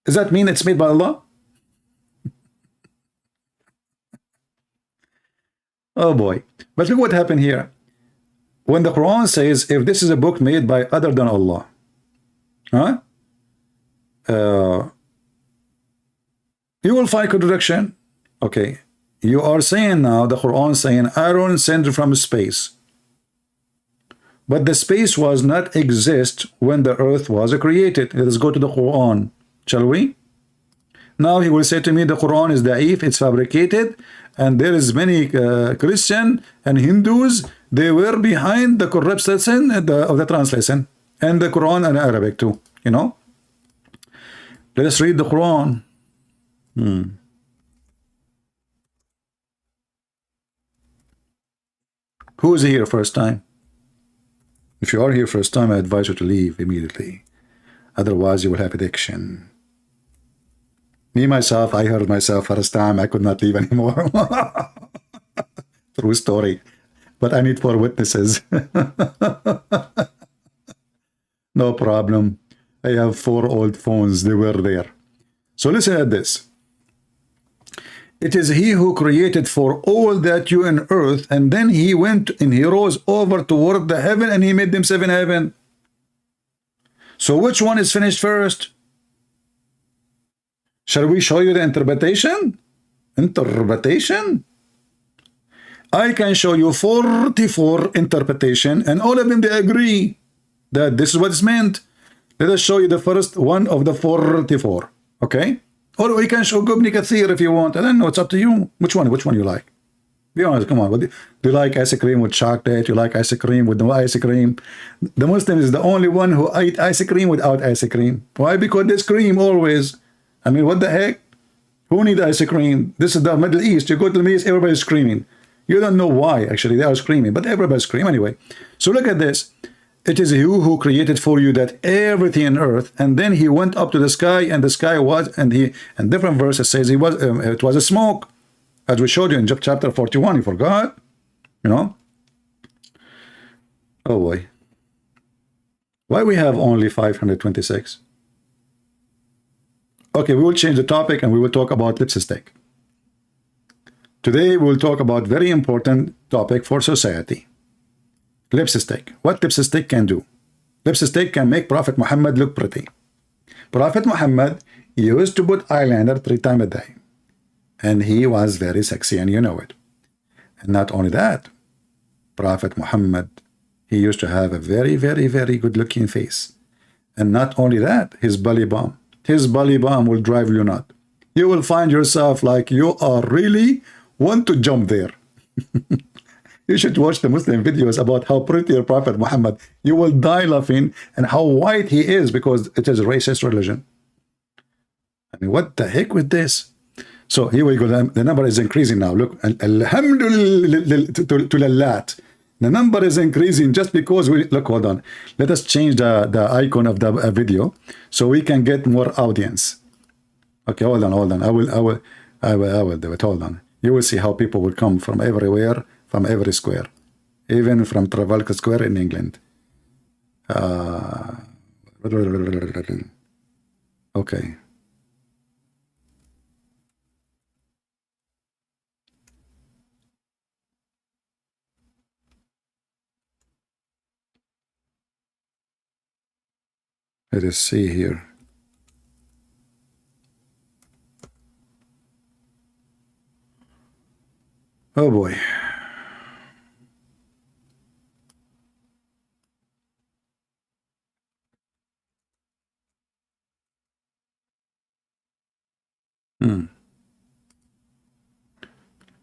Does that mean it's made by Allah? Oh boy. But look what happened here. When the Quran says, if this is a book made by other than Allah, you will find contradiction. Okay. You are saying now, the Quran saying, iron sent from space. But the space was not exist when the earth was created. Let us go to the Quran, shall we? Now he will say to me, the Quran is da'if, it's fabricated, and there is many Christian and Hindus, they were behind the corrupt lesson of the translation, and the Quran and Arabic too, Let us read the Quran. Who is here first time? If you are here first time, I advise you to leave immediately. Otherwise, you will have addiction. Me, myself, I heard myself first time. I could not leave anymore. True story. But I need 4 witnesses. No problem. I have 4 old phones. They were there. So listen at this. It is he who created for all that you in earth, and then he went and he rose over toward the heaven, and he made them 7 heaven. So which one is finished first? Shall we show you the interpretation? Interpretation? I can show you 44 interpretation, and all of them, they agree that this is what is meant. Let us show you the first one of the 44. Okay? Or we can show Ibn Kathir if you want. I don't know. It's up to you. Which one you like? Be honest. Come on. Do you like ice cream with chocolate? You like ice cream with no ice cream? The Muslim is the only one who eat ice cream without ice cream. Why? Because there's cream always. I mean, what the heck? Who need ice cream? This is the Middle East. You go to the Middle East, everybody's screaming. You don't know why, actually. They are screaming, but everybody's screaming anyway. So look at this. It is you who created for you that everything on earth, and then he went up to the sky, and the sky was, and different verses says he was, it was a smoke, as we showed you in chapter 41. You forgot, you know? Oh boy, why we have only 526? Okay, we will change the topic and we will talk about lipstick. Today we will talk about very important topic for society. Lipstick. What lipstick can do? Lipstick can make Prophet Muhammad look pretty. Prophet Muhammad used to put eyeliner 3 times a day. And he was very sexy, and you know it. And not only that, Prophet Muhammad, he used to have a very, very, very good looking face. And not only that, his belly bump. His belly bump will drive you nuts. You will find yourself like you are really want to jump there. You should watch the Muslim videos about how pretty your Prophet Muhammad. You will die laughing, and how white he is, because it is a racist religion. I mean, what the heck with this? So here we go. The number is increasing now. Look, alhamdulillah. The number is increasing just because we look. Hold on. Let us change the icon of the video so we can get more audience. Okay, hold on. I will do it. Hold on. You will see how people will come from everywhere, from every square, even from Trafalgar Square in England. Okay. Let us see here. Oh boy.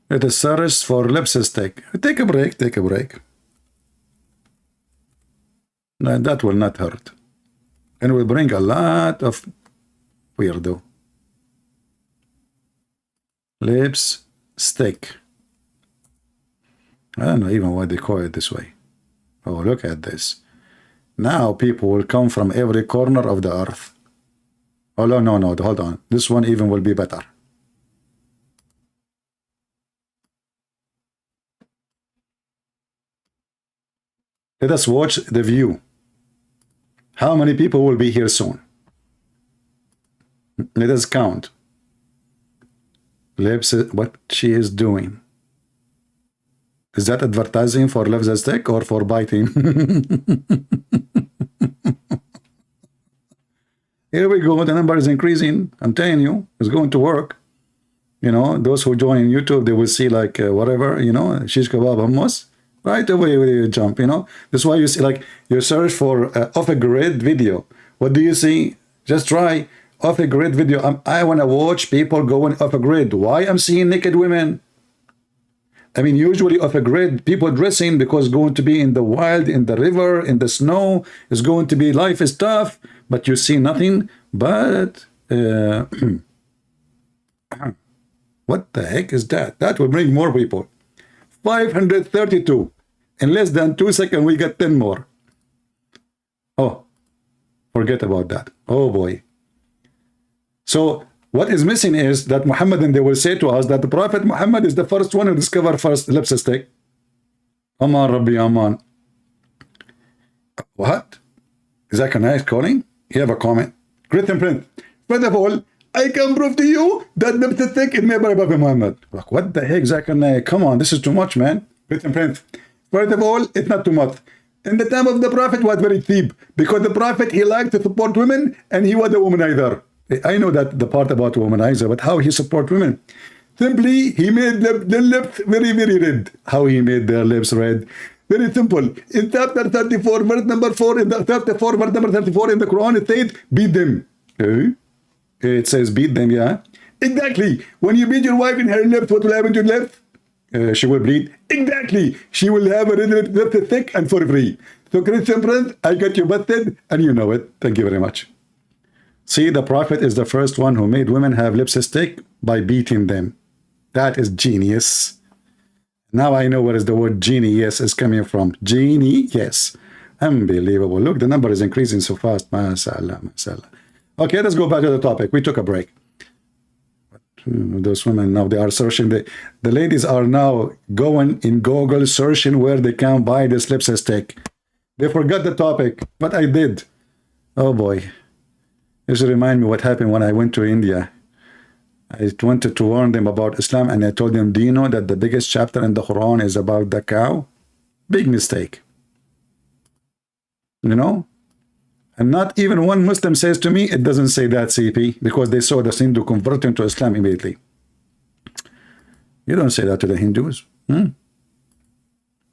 It is search for lipstick. Take a break, take a break. No, that will not hurt. And will bring a lot of weirdo. Lipstick. I don't know even why they call it this way. Oh, look at this. Now people will come from every corner of the earth. Oh, no, hold on. This one even will be better. Let us watch the view. How many people will be here soon? Let us count. What she is doing. Is that advertising for lipstick or for biting? Here we go. The number is increasing. I'm telling you, it's going to work. You know, those who join in YouTube, they will see like whatever, you know, shish kebab hummus. Right away you jump, you know. That's why you see, like, you search for off-a-grid video. What do you see? Just try off-a-grid video. I want to watch people going off-a-grid. Why I'm seeing naked women? I mean, usually off-a-grid, people dressing because going to be in the wild, in the river, in the snow. Is going to be, life is tough, but you see nothing but... what the heck is that? That will bring more people. 532. In less than 2 seconds, we got 10 more. Oh, forget about that. Oh boy. So what is missing is that Muhammad, and they will say to us that the Prophet Muhammad is the first one who discovered first lipstick. Aman Rabbi Aman. What? Is that a nice calling? You have a comment. Christian Prince. First of all, I can prove to you that lipstick is made by Prophet Muhammad. Like, what the heck, Zachariah? Come on, this is too much, man. Christian Prince. First of all, it's not too much. In the time of the Prophet was very cheap, because the Prophet, he liked to support women, and he was a womanizer. I know that the part about womanizer, but how he support women? Simply, he made the lips very, very red. How he made their lips red? Very simple. In chapter 34, verse number 4, in the 34, verse number 34 in the Quran, it says, beat them. Okay. It says beat them, yeah? Exactly. When you beat your wife in her lips, what will happen to your lips? She will bleed. Exactly. She will have a red lips thick and for free. So Christian Prince, I got you busted, and you know it. Thank you very much. See, the Prophet is the first one who made women have lipstick by beating them. That is genius. Now I know where is the word genius is coming from. Genie, yes. Unbelievable. Look, the number is increasing so fast. MashaAllah, MashaAllah. Okay, let's go back to the topic. We took a break. Those women now, they are searching. The ladies are now going in Google searching where they can buy this lipstick. They forgot the topic, but I did. Oh boy. This remind me what happened when I went to India. I wanted to warn them about Islam, and I told them, do you know that the biggest chapter in the Quran is about the cow? Big mistake. You know? And not even one Muslim says to me, it doesn't say that, CP, because they saw the Hindu convert into Islam immediately. You don't say that to the Hindus.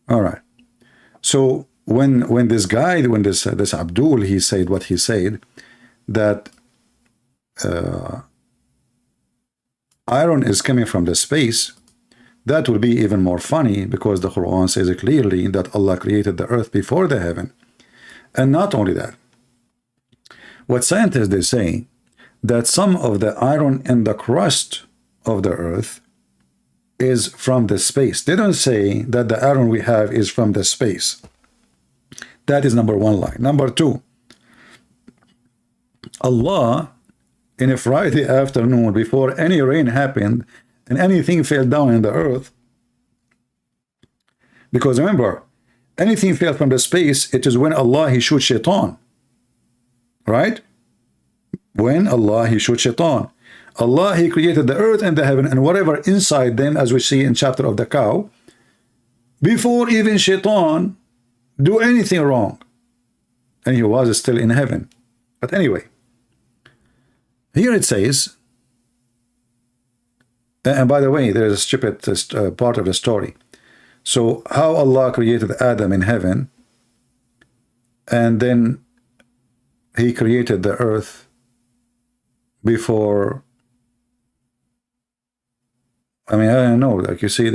All right. So when this guy, when this Abdul, he said what he said, that iron is coming from the space, that will be even more funny, because the Quran says clearly that Allah created the earth before the heaven. And not only that, what scientists, they say that some of the iron in the crust of the earth is from the space. They don't say that the iron we have is from the space. That is number one lie. Number two, Allah, in a Friday afternoon, before any rain happened and anything fell down in the earth, because remember, anything fell from the space, it is when Allah, he shoots shaitan. Right? When Allah, he shoots shaitan. Allah, he created the earth and the heaven and whatever inside them, as we see in chapter of the cow, before even shaitan do anything wrong. And he was still in heaven. But anyway, here it says, and by the way, there is a stupid part of the story. So how Allah created Adam in heaven, and then he created the earth before. I mean, I don't know, like you see,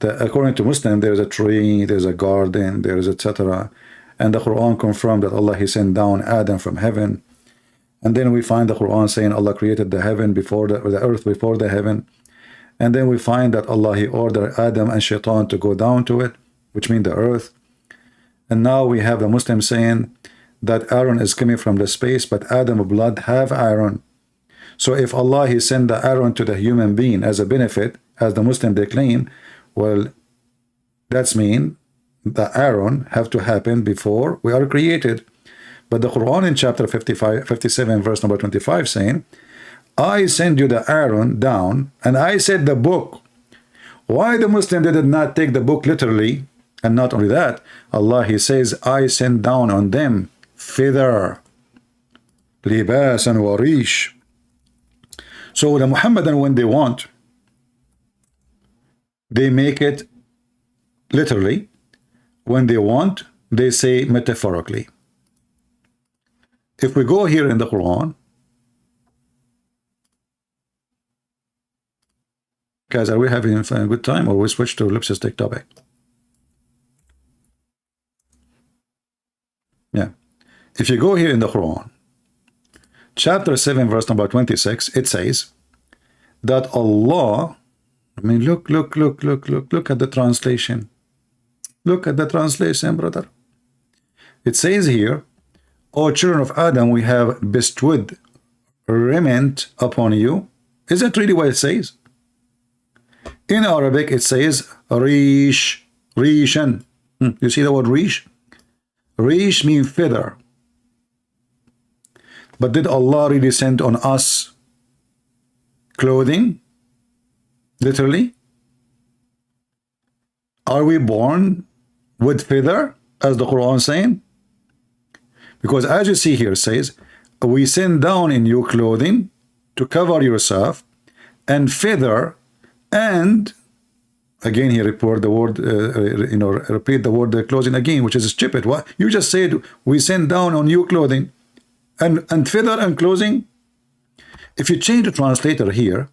according to Muslim, there's a tree, there's a garden, there's etc. And the Quran confirmed that Allah, he sent down Adam from heaven. And then we find the Quran saying Allah created the heaven before the earth before the heaven. And then we find that Allah, he ordered Adam and Shaitan to go down to it, which means the earth. And now we have the Muslim saying that iron is coming from the space, but Adam blood have iron. So if Allah, he sent the iron to the human being as a benefit, as the Muslim they claim, well, that's mean the iron have to happen before we are created. But the Quran in chapter 57 verse number 25 saying, I send you the iron down, and I said the book. Why the Muslim did not take the book literally? And not only that, Allah, he says, I send down on them feather, libasan wa rish. So the Muhammadan, when they want, they make it literally. When they want, they say metaphorically. If we go here in the Quran, guys, are we having a good time, or we switch to lipstick topic? Yeah. If you go here in the Quran, chapter 7, verse number 26, it says that Allah, I mean, look at the translation. Look at the translation, brother. It says here, O children of Adam, we have bestowed raiment upon you. Is that really what it says? In Arabic, it says rish, rishan. You see the word rish? Rish means feather. But did Allah really send on us clothing? Literally? Are we born with feather, as the Quran is saying? Because as you see here, it says, we send down in you clothing to cover yourself, and feather, and again he report the word, repeat the word clothing again, which is stupid. What you just said, we send down on you clothing, and feather and clothing. If you change the translator here,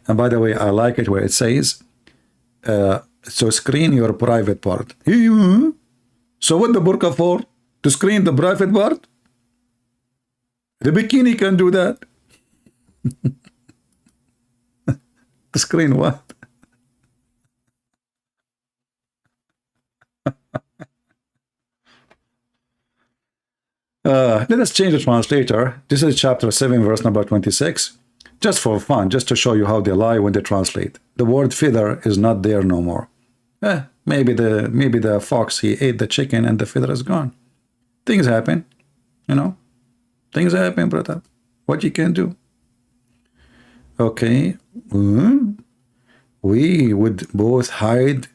and by the way, I like it where it says, so screen your private part. So what the burqa for? To screen the private part? The bikini can do that. Screen what? Let us change the translator. This is chapter 7, verse number 26. Just for fun, just to show you how they lie when they translate. The word feather is not there no more. Maybe the fox, he ate the chicken and the feather is gone. Things happen, you know. Things happen, brother. What you can do? Okay. We would both hide.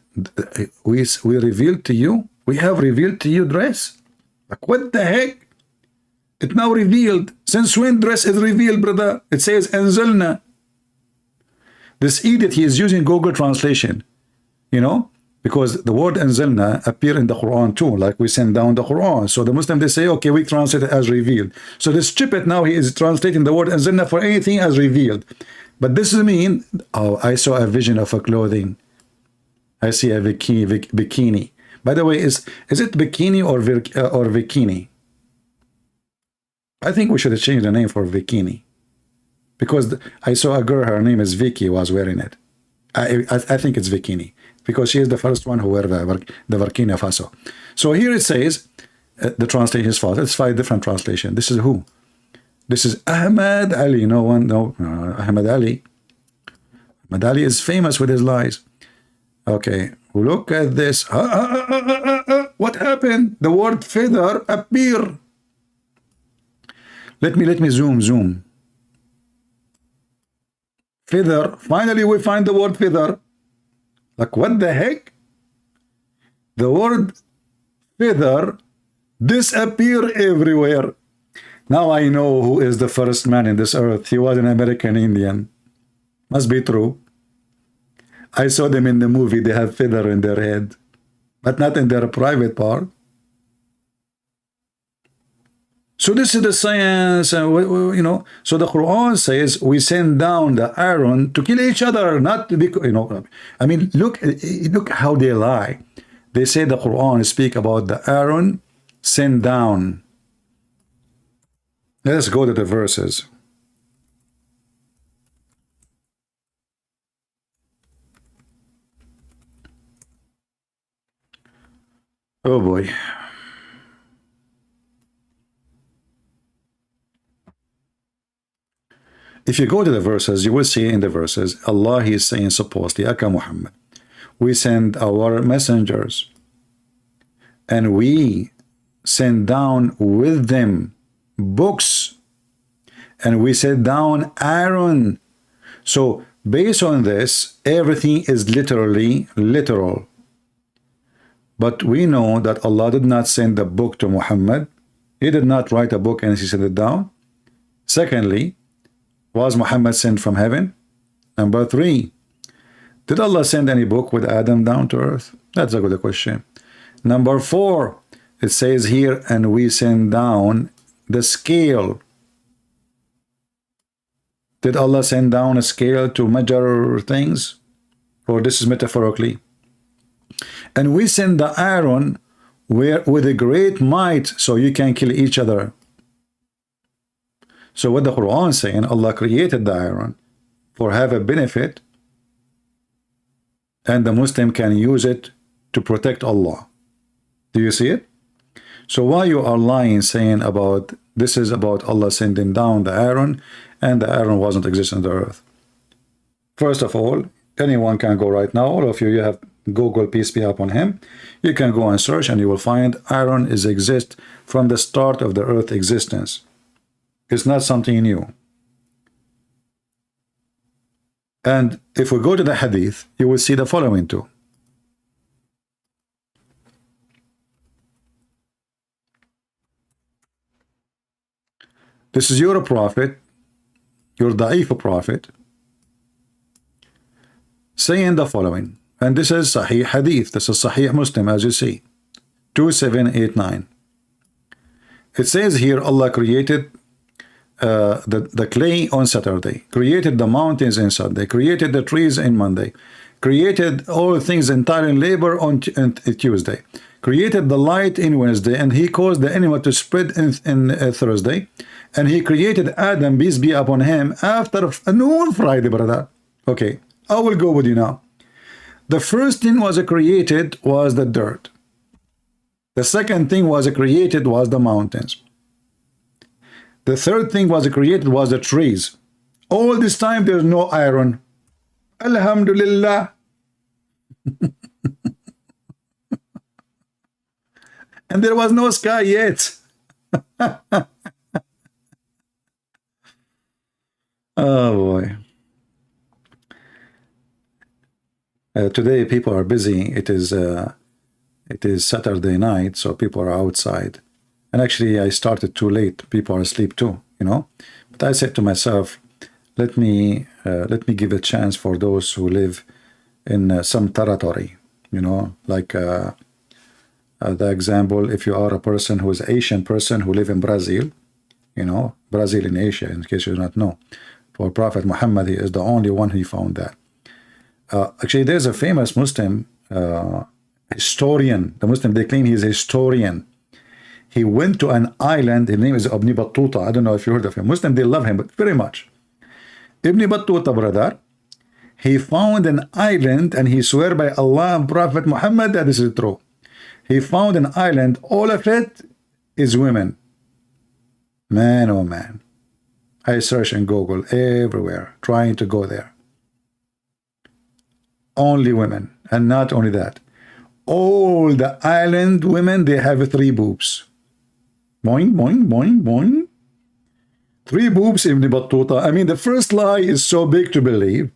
We revealed to you. We have revealed to you dress. Like what the heck? It's now revealed. Since when dress is revealed, brother? It says anzalna. This idiot, he is using Google translation, you know, because the word anzalna appear in the Quran too, like we send down the Quran. So the Muslim, they say, okay, we translate it as revealed. So this stupid now, he is translating the word anzalna for anything as revealed. But this is mean, oh, I saw a vision of a clothing. I see a bikini. By the way, is it bikini or bikini? I think we should change the name for bikini, because I saw a girl, her name is Vicky, was wearing it. I think it's bikini, because she is the first one who wear the Burkina Faso. So here it says, the translation is false. It's 5 different translations. This is who? This is Ahmad Ali. No one, no, Ahmad Ali. Ahmad Ali is famous with his lies. Okay, look at this. What happened? The word feather appear. Let me zoom. Feather. Finally, we find the word feather. Like what the heck? The word feather disappear everywhere. Now I know who is the first man in this earth. He was an American Indian. Must be true. I saw them in the movie. They have feather in their head, but not in their private part. So this is the science, you know. So the Quran says we send down the Aaron to kill each other, not because, you know. I mean, look how they lie. They say the Quran speak about the Aaron sent down. Let us go to the verses. Oh boy. If you go to the verses, you will see in the verses, Allah is saying supposedly, Aka Muhammad, we send our messengers and we send down with them books, and we send down Aaron. So based on this, everything is literally literal. But we know that Allah did not send the book to Muhammad. He did not write a book and he sent it down. Secondly, was Muhammad sent from heaven? Number 3, did Allah send any book with Adam down to earth? That's a good question. Number 4, it says here, and we send down the scale. Did Allah send down a scale to measure things? Or this is metaphorically? And we send the Aaron with a great might so you can kill each other. So what the Quran is saying, Allah created the Aaron for have a benefit, and the Muslim can use it to protect Allah. Do you see it? So why you are lying saying about this is about Allah sending down the Aaron and the Aaron wasn't existing on the earth? First of all, anyone can go right now. All of you have Google, peace be upon him. You can go and search and you will find Aaron is exist from the start of the earth existence. It's not something new. And if we go to the hadith, you will see the following too. This is your prophet, your da'if prophet, saying the following. And this is Sahih Hadith. This is Sahih Muslim, as you see. 2789. It says here, Allah created the clay on Saturday, created the mountains in Sunday, created the trees in Monday, created all things entirely in labor on Tuesday, created the light in Wednesday, and he caused the animal to spread in Thursday, and he created Adam, peace be upon him, after noon Friday, brother. Okay, I will go with you now. The first thing was created was the dirt. The second thing was created was the mountains. The third thing was created was the trees. All this time there's no iron. Alhamdulillah. And there was no sky yet. Oh boy. Today people are busy. It is Saturday night, so people are outside. And actually I started too late. People are asleep too, you know. But I said to myself, let me give a chance for those who live in some territory, you know, like the example, if you are a person who is an Asian person who live in Brazil, you know, Brazil in Asia, in case you do not know. For Prophet Muhammad, he is the only one who found that. Actually, there's a famous Muslim historian. The Muslim, they claim he's a historian. He went to an island, his name is Ibn Battuta. I don't know if you heard of him. Muslim, they love him, but very much. Ibn Battuta, brother, he found an island and he swear by Allah and Prophet Muhammad that this is true. He found an island, all of it is women. Man, oh man. I search in Google everywhere, trying to go there. Only women, and not only that. All the island women, they have 3 boobs. Boing, boing, boing, boing. 3 boobs, Ibn Battuta. I mean, the first lie is so big to believe.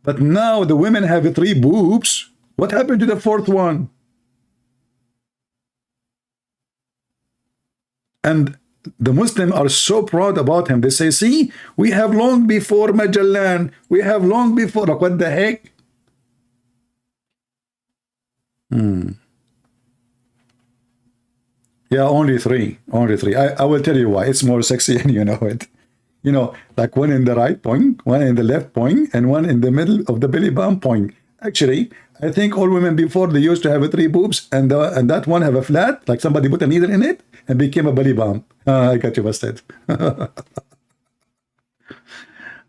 But now the women have 3 boobs. What happened to the 4th one? And the Muslims are so proud about him. They say, see, we have long before Magellan. We have long before. Like, what the heck? Yeah, only 3. Only 3. I will tell you why. It's more sexy and you know it. You know, like one in the right point, one in the left point, and one in the middle of the belly bump point. Actually, I think all women before, they used to have 3 boobs, and that one have a flat, like somebody put a needle in it and became a belly bump. I got you busted.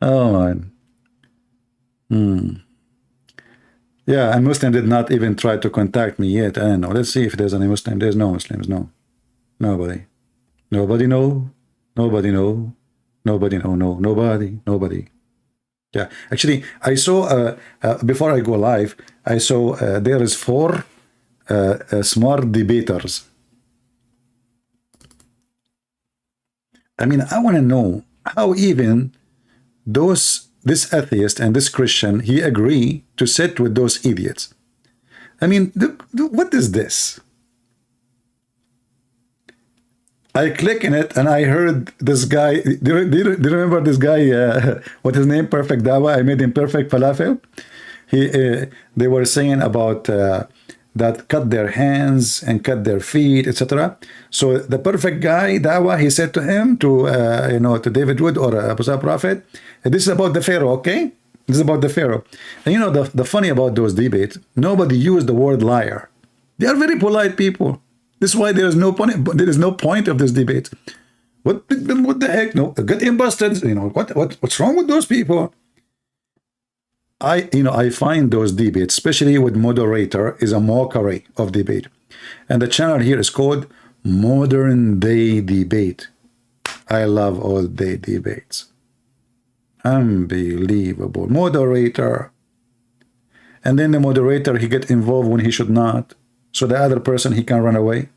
Oh man. Yeah, and Muslim did not even try to contact me yet. I don't know. Let's see if there's any Muslim. There's no Muslims. No. Nobody. Nobody know. Nobody know. Nobody know. No. Nobody. Nobody. Yeah. Actually, I saw, before I go live, I saw there is 4 smart debaters. I mean, I want to know how even this atheist and this Christian, he agree to sit with those idiots. I mean, what is this? I click in it and I heard this guy. Do you remember this guy? What his name? Perfect Dawa. I made him Perfect Falafel. They were saying about that cut their hands and cut their feet, etc. So the perfect guy, Dawa, he said to him, to David Wood or Apostle Prophet, this is about the Pharaoh, okay? This is about the Pharaoh. And you know, the funny about those debates, nobody used the word liar. They are very polite people. This is why there is no point of this debate. What the heck? No, get him busted. You know, what's wrong with those people? I find those debates, especially with moderator, is a mockery of debate. And the channel here is called Modern Day Debate. I love all day debates. Unbelievable. Moderator. And then the moderator, he get involved when he should not. So the other person, he can run away.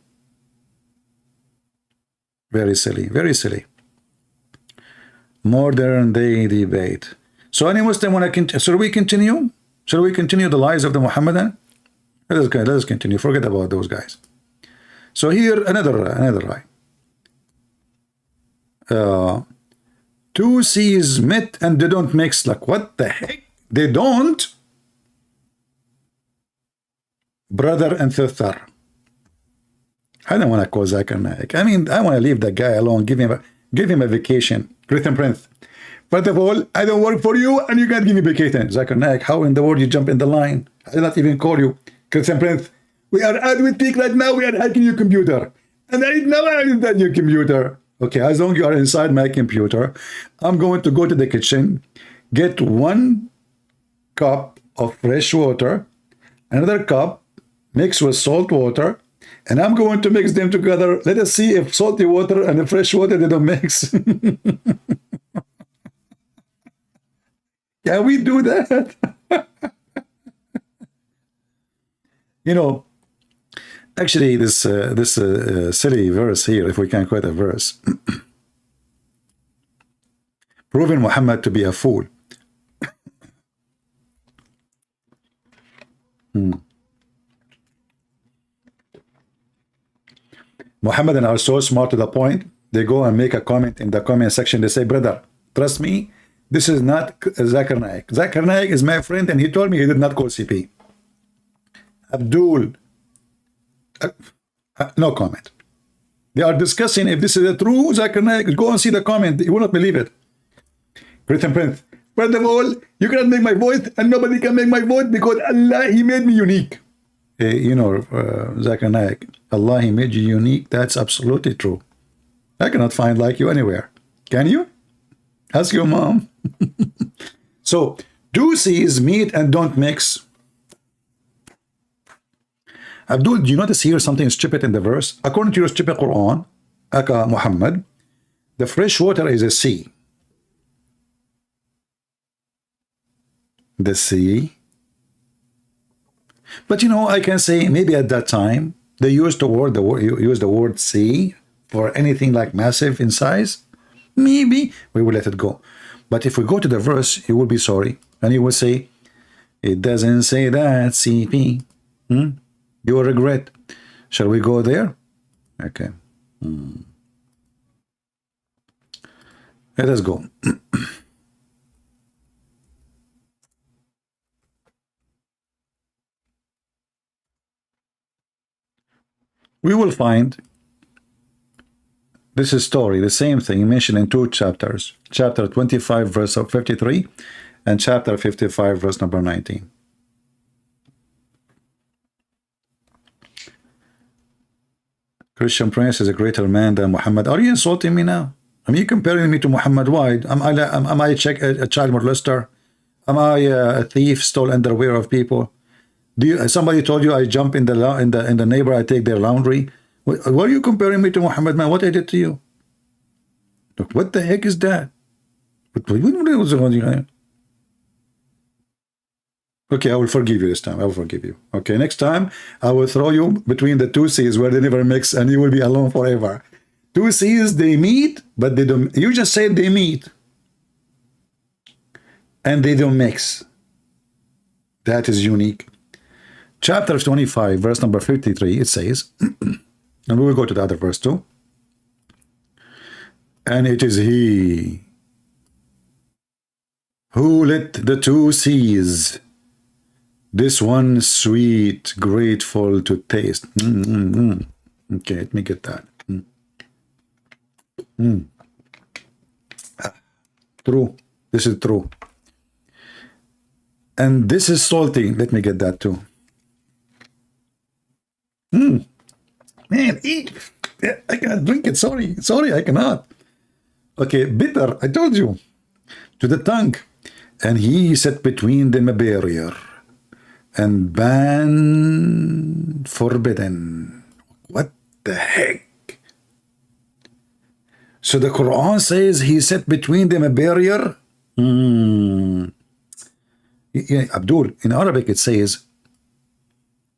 Very silly. Very silly. Modern Day Debate. So any Muslim want to continue? Should we continue? Should we continue the lies of the Muhammadan? Let us continue. Forget about those guys. So here another lie. 2 seas met and they don't mix. Like, what the heck? They don't? Brother and sister. I don't want to call Zakir Naik. I mean, I want to leave that guy alone. Give him a vacation. Christian Prince. First of all, I don't work for you and you can't give me vacation. Zakir Naik, how in the world you jump in the line? I did not even call you. Christian Prince, we are at with peak right now. We are hacking your computer. And I never had your computer. Okay, as long as you are inside my computer, I'm going to go to the kitchen, get 1 cup of fresh water, another cup mixed with salt water, and I'm going to mix them together. Let us see if salty water and the fresh water, they don't mix. Can we do that? You know, actually, this silly verse here, if we can quote a verse, proving Muhammad to be a fool. Muhammadan are so smart to the point, they go and make a comment in the comment section. They say, brother, trust me, this is not Zakir Naik. Zakir Naik is my friend, and he told me he did not call CP. Abdul, no comment. They are discussing if this is a true Zakir Naik. Go and see the comment. You will not believe it. Prince, first of all, you cannot make my voice, and nobody can make my voice because Allah, He made me unique. You know, Zakir Naik, Allah, He made you unique. That's absolutely true. I cannot find like you anywhere. Can you? Ask your mom. So, do seize meat and don't mix. Abdul, do you notice here something stupid in the verse? According to your stupid Quran, Aka Muhammad, the fresh water is a sea. The sea. But you know, I can say maybe at that time they used the word sea for anything like massive in size. Maybe we will let it go. But if we go to the verse, you will be sorry, and you will say, it doesn't say that, CP. You will regret. Shall we go there? Okay. Let us go. We will find this is story, the same thing mentioned in two chapters. Chapter 25, verse 53, and chapter 55, verse number 19. Christian Prince is a greater man than Muhammad. Are you insulting me now? Are you comparing me to Muhammad? Why? Am I a child molester? Am I a thief, stole underwear of people? Somebody told you I jump in the neighbor, I take their laundry? What are you comparing me to Muhammad, man? What I did to you? Look, what the heck is that? Okay, I will forgive you this time. I will forgive you. Okay, next time I will throw you between the two seas where they never mix, and you will be alone forever. Two seas, they meet, but they don't. You just said they meet, and they don't mix. That is unique. Chapter 25, verse number 53, it says, and we will go to the other verse too. And it is He who lit the two seas, this one sweet, grateful to taste. Okay, let me get that. True. This is true. And this is salty. Let me get that too. Man, I cannot drink it. Sorry, I cannot. Okay, bitter. I told you. To the tongue. And He set between them a barrier and ban forbidden. What the heck? So the Quran says He set between them a barrier. Yeah, Abdul, in Arabic it says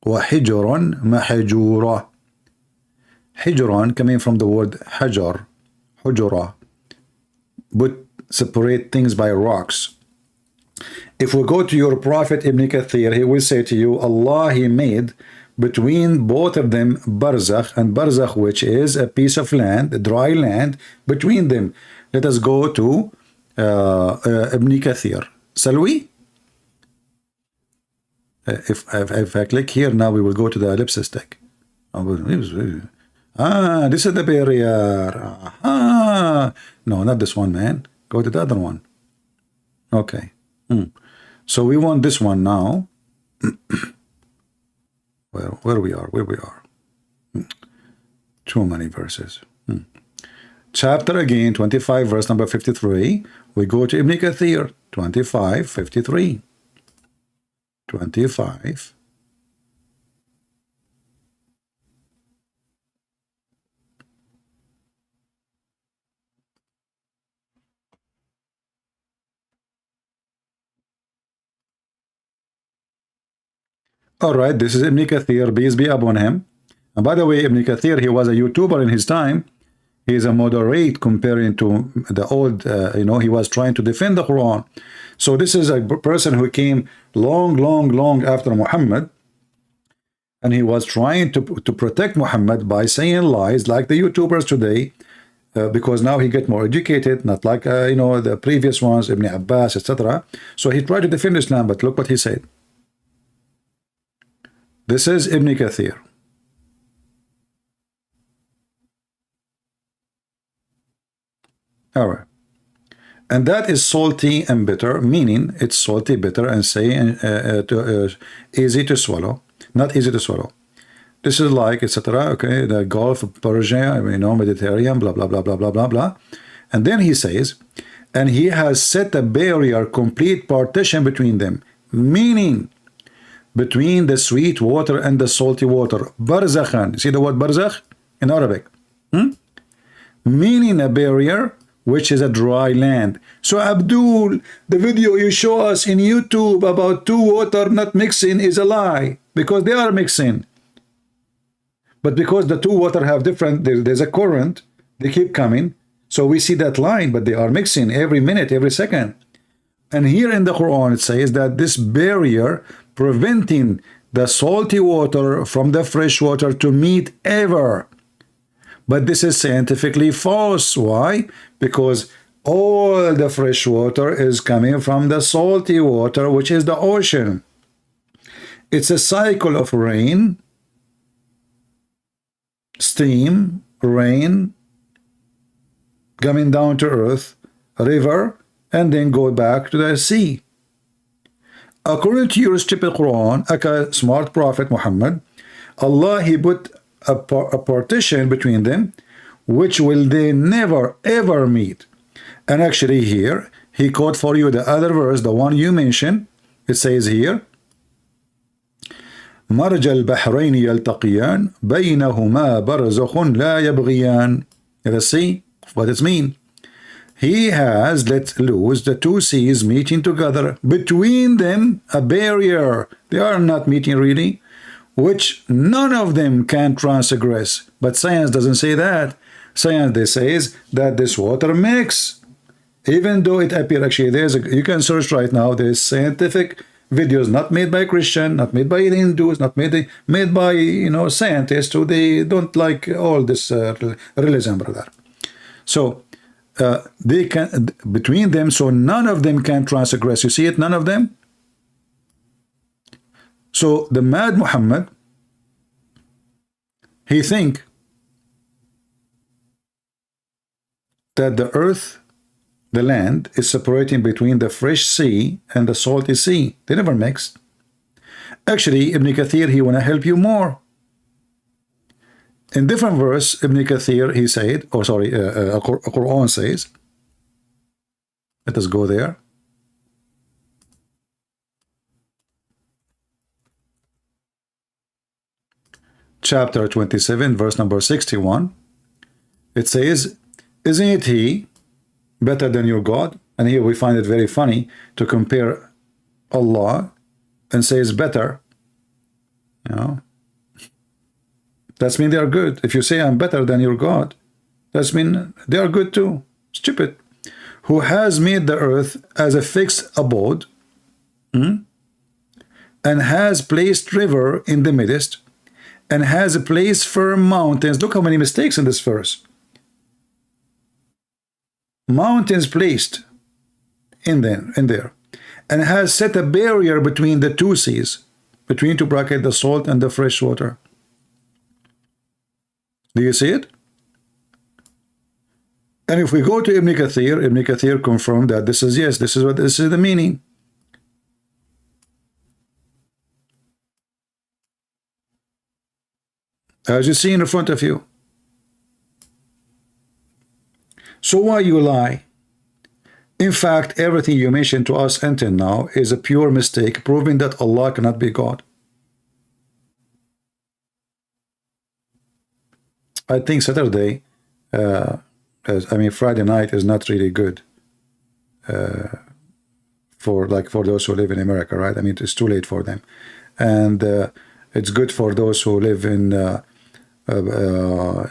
وَحِجْرٌ مَحْجُورًا. Hijran coming from the word hajar, hujura, but separate things by rocks. If we go to your prophet Ibn Kathir, he will say to you, Allah, He made between both of them barzakh, and barzakh, which is a piece of land, a dry land between them. Let us go to Ibn Kathir. Shall we? If I click here now, we will go to the ellipsis stick. This is the barrier. No, not this one, man. Go to the other one. Okay. So we want this one now. Where we are. Too many verses. Chapter again, 25, verse number 53. We go to Ibn Kathir, 25, 53. 25. All right, this is Ibn Kathir, peace be upon him. And by the way, Ibn Kathir, he was a YouTuber in his time. He is a moderate comparing to the old, he was trying to defend the Quran. So this is a person who came long after Muhammad. And he was trying to protect Muhammad by saying lies like the YouTubers today. Because now he get more educated, not like, the previous ones, Ibn Abbas, etc. So he tried to defend Islam, but look what he said. This is Ibn Kathir. All right. And that is salty and bitter, meaning it's salty, bitter, and easy to swallow. Not easy to swallow. This is like, etc. Okay, the Gulf of Persia, Mediterranean, blah, blah, blah, blah, blah, blah, blah. And then he says, and he has set a barrier, complete partition between them, meaning between the sweet water and the salty water. Barzakhan. You see the word barzakh in Arabic? Meaning a barrier, which is a dry land. So Abdul, the video you show us in YouTube about two water not mixing is a lie, because they are mixing. But because the two water have different, there's a current, they keep coming. So we see that line, but they are mixing every minute, every second. And here in the Quran, it says that this barrier preventing the salty water from the fresh water to meet ever. But this is scientifically false. Why? Because all the fresh water is coming from the salty water, which is the ocean. It's a cycle of rain, steam, rain, coming down to earth, river, and then go back to the sea. According to your stupid Quran, a smart prophet Muhammad, Allah, he put a partition between them, which will they never ever meet. And actually here, he quote for you the other verse, the one you mentioned. It says here, مرج البحرين يلتقيان بينهما برزخ لا يبغيان. Let's see what it means. He has let loose the two seas meeting together, between them a barrier. They are not meeting really, which none of them can transgress. But science doesn't say that. Science, they says that this water mix, even though it appears actually you can search right now, there's scientific videos not made by Christian, not made by Hindus, not made by scientists who they don't like all this religion, brother. So they can between them, so none of them can transgress. You see it, none of them. So the mad Muhammad, he think that the earth, the land, is separating between the fresh sea and the salty sea. They never mix. Actually, Ibn Kathir, he want to help you more. In different verse, Ibn Kathir, he said, Quran says, let us go there. Chapter 27, verse number 61. It says, isn't it he better than your God? And here we find it very funny to compare Allah and say it's better. That's mean they are good. If you say I'm better than your God, that's mean they are good too. Stupid. Who has made the earth as a fixed abode, and has placed river in the midst, and has placed firm mountains. Look how many mistakes in this verse. Mountains placed in there, and has set a barrier between the two seas, between two brackets, the salt and the fresh water. Do you see it? And if we go to Ibn Kathir confirmed that this is this is the meaning. As you see in front of you. So why you lie? In fact, everything you mentioned to us until now is a pure mistake, proving that Allah cannot be God. I think Saturday, Friday night is not really good for those who live in America, right? I mean, it's too late for them. and it's good for those who live in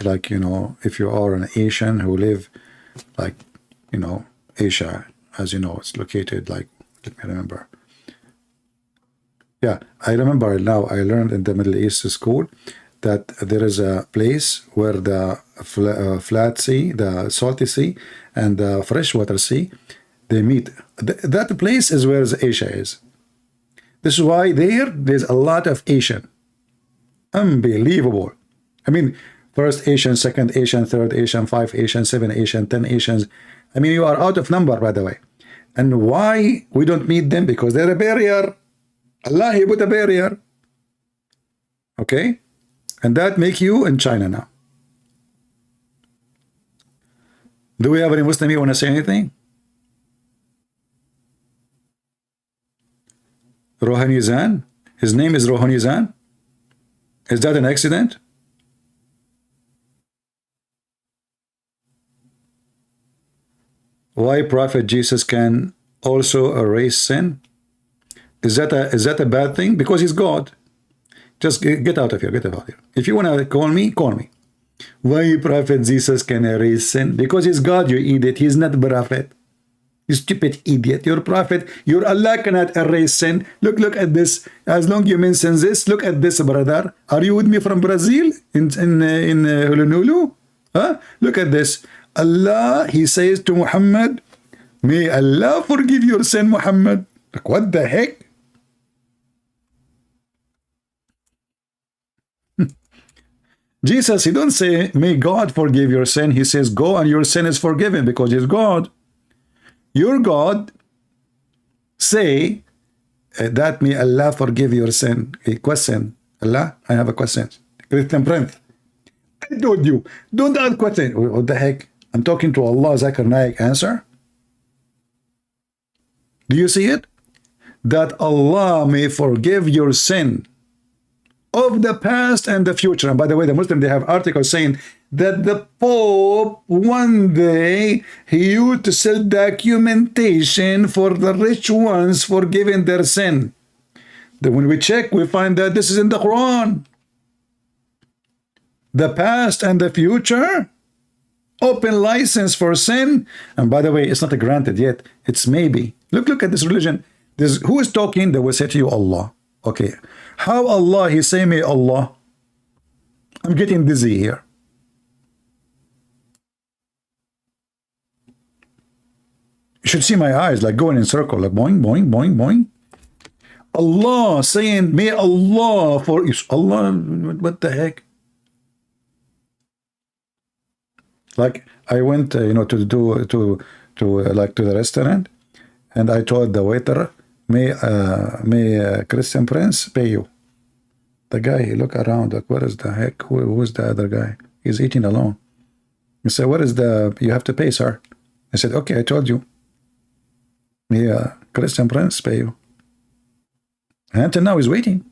like, you know, if you are an Asian who live like, you know, Asia, as you know, it's located like, let me remember. Yeah, I remember now, I learned in the Middle East school that there is a place where the flat sea, the salty sea, and the freshwater sea, they meet. That place is where Asia is. This is why there's a lot of Asian. Unbelievable. I mean, first Asian, second Asian, third Asian, 5 Asian, 7 Asian, 10 Asians. I mean, you are out of number, by the way. And why we don't meet them? Because they're a barrier. Allah, He put a barrier. Okay? And that make you in China now. Do we have any Muslim here want to say anything? Rohanizan? His name is Rohanizan? Is that an accident? Why Prophet Jesus can also erase sin? Is that a bad thing? Because he's God. Just get out of here. Get out of here. If you want to call me, call me. Why Prophet Jesus can erase sin? Because he's God, you idiot. He's not prophet. You stupid idiot. Your prophet, your Allah cannot erase sin. Look at this. As long you mention this, look at this, brother. Are you with me from Brazil? In Honolulu? Huh? Look at this. Allah, He says to Muhammad, may Allah forgive your sin, Muhammad. Like, what the heck? Jesus, He don't say, may God forgive your sin. He says, go and your sin is forgiven because He's God. Your God say that may Allah forgive your sin. A question. Allah, I have a question. Christian Prince, I told you, don't ask question. What the heck? I'm talking to Allah. Zakir Naik answer. Do you see it? That Allah may forgive your sin of the past and the future. And by the way, the Muslim, they have articles saying that the Pope one day he used to sell documentation for the rich ones forgiving their sin. Then when we check, we find that this is in the Quran. The past and the future, open license for sin. And by the way, it's not granted yet. It's maybe. Look at this religion. Who is talking? They will say to you, Allah. Okay. How Allah? He say, may Allah. I'm getting dizzy here. You should see my eyes like going in circle, like boing, boing, boing, boing. Allah saying, may Allah for Allah. What the heck? Like I went, you know, to the restaurant, and I told the waiter, may Christian Prince pay you. The guy, he looked around like, what is the heck? Who is the other guy? He's eating alone. He said, what is you have to pay, sir? I said, okay, I told you. May Christian Prince pay you. And until now, he's waiting.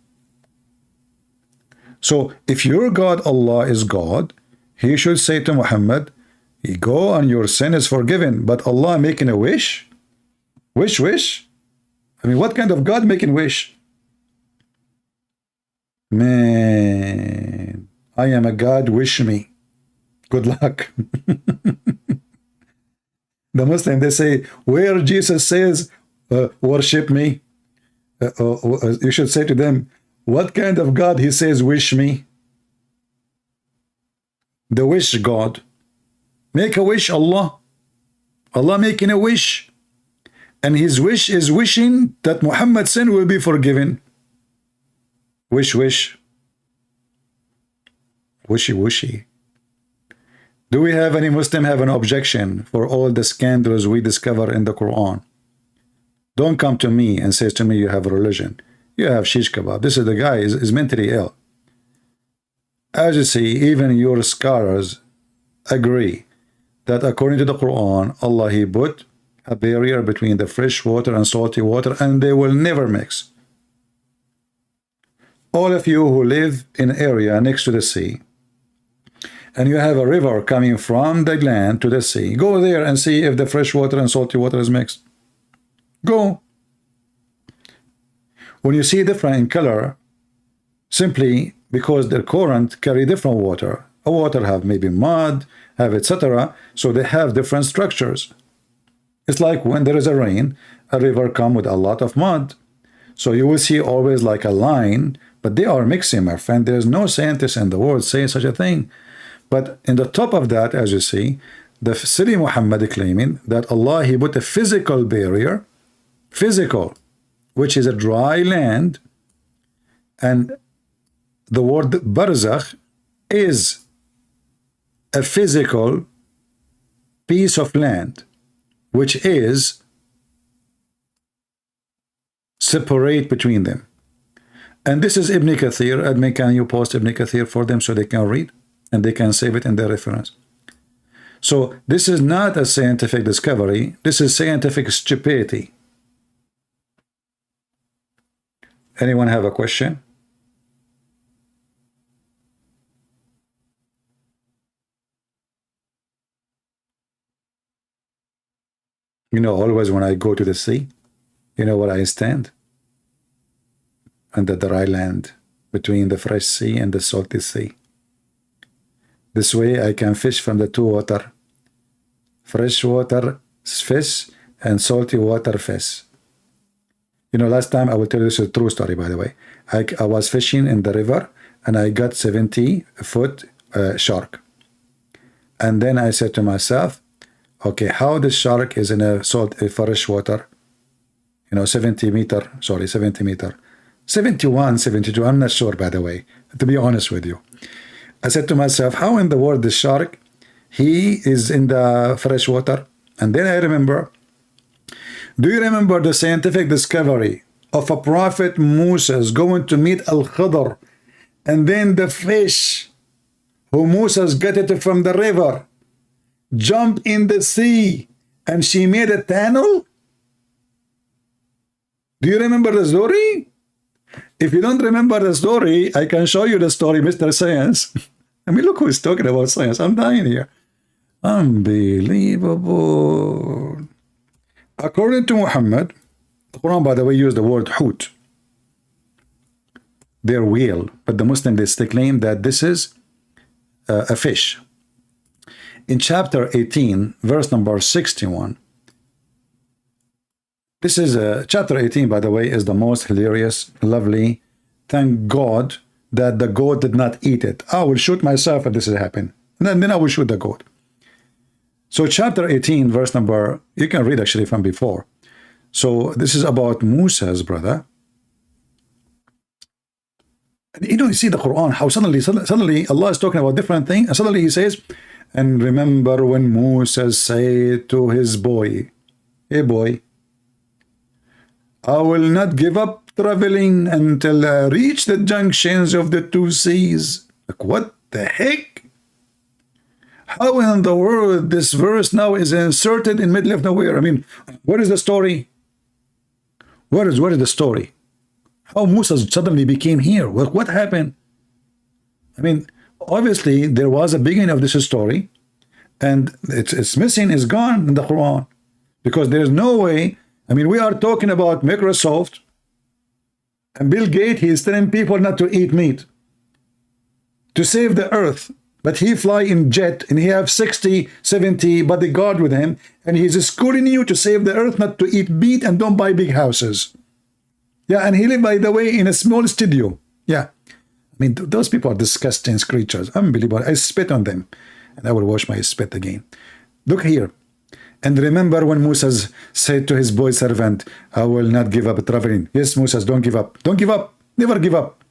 So if your God, Allah, is God, He should say to Muhammad, you go and your sin is forgiven. But Allah making a wish? Wish? I mean, what kind of God making wish? Man, I am a God, wish me. Good luck. The Muslim, they say, where Jesus says, worship me, you should say to them, what kind of God He says, wish me? The wish God. Make a wish, Allah. Allah making a wish. And His wish is wishing that Muhammad's sin will be forgiven. Wish. Wishy. Do we have any Muslim have an objection for all the scandals we discover in the Quran? Don't come to me and say to me you have a religion. You have shish kebab. This is the guy is mentally ill. As you see, even your scholars agree that according to the Quran, Allah, He put a barrier between the fresh water and salty water, and they will never mix. All of you who live in an area next to the sea, and you have a river coming from the land to the sea, go there and see if the fresh water and salty water is mixed. Go. When you see different in color simply because their current carry different water. A water have maybe mud, have etc. So they have different structures. It's like when there is a rain, a river come with a lot of mud. So you will see always like a line, but they are mixing, my friend. There's no scientist in the world saying such a thing. But in the top of that, as you see, the Sidi Muhammad claiming that Allah, he put a physical barrier, physical, which is a dry land, and the word barzakh is a physical piece of land, which is separate between them. And this is Ibn Kathir. Admin, can you post Ibn Kathir for them so they can read and they can save it in their reference? So this is not a scientific discovery. This is scientific stupidity. Anyone have a question? You know, always when I go to the sea, you know where I stand? On the dry land between the fresh sea and the salty sea. This way I can fish from the two water. Fresh water fish and salty water fish. You know, last time, I will tell you this is a true story, by the way. I was fishing in the river and I got 70-foot shark. And then I said to myself, okay, how the shark is in a fresh water, you know, 70 meter, 71, 72, I'm not sure, by the way, to be honest with you. I said to myself, how in the world the shark, he is in the fresh water? And then I remember, do you remember the scientific discovery of a prophet Moses going to meet Al-Khidr, and then the fish who Moses got it from the river jumped in the sea and she made a tunnel? Do you remember the story? If you don't remember the story, I can show you the story, Mr. Science. I mean, look who's talking about science. I'm dying here. Unbelievable. According to Muhammad, the Quran, by the way, used the word hut, their whale, but the Muslims, they claim that this is a fish. In chapter 18, verse number 61, this is chapter 18, by the way, is the most hilarious, lovely. Thank God that the goat did not eat it. I will shoot myself if this has happened. And then I will shoot the goat. So chapter 18, verse number, you can read actually from before. So this is about Moses, brother. And you know, you see the Quran, how suddenly Allah is talking about different things, and suddenly he says, and remember when Moses said to his boy, hey boy, I will not give up traveling until I reach the junctions of the two seas. Like, what the heck? How in the world this verse now is inserted in middle of nowhere? I mean, what is the story? What is the story? How Moses suddenly became here? What happened? I mean, obviously there was a beginning of this story, and it's missing, is gone in the Quran, because there's no way. I mean, we are talking about Microsoft, and Bill Gates, he is telling people not to eat meat to save the earth. But he fly in jet, and he have 60, 70 bodyguard with him, and he's schooling you to save the earth, not to eat meat and don't buy big houses. Yeah, and he live, by the way, in a small studio. Yeah. I mean, those people are disgusting creatures. Unbelievable. I spit on them, and I will wash my spit again. Look here. And remember when Moses said to his boy servant, I will not give up traveling. Yes, Moses, don't give up. Don't give up. Never give up.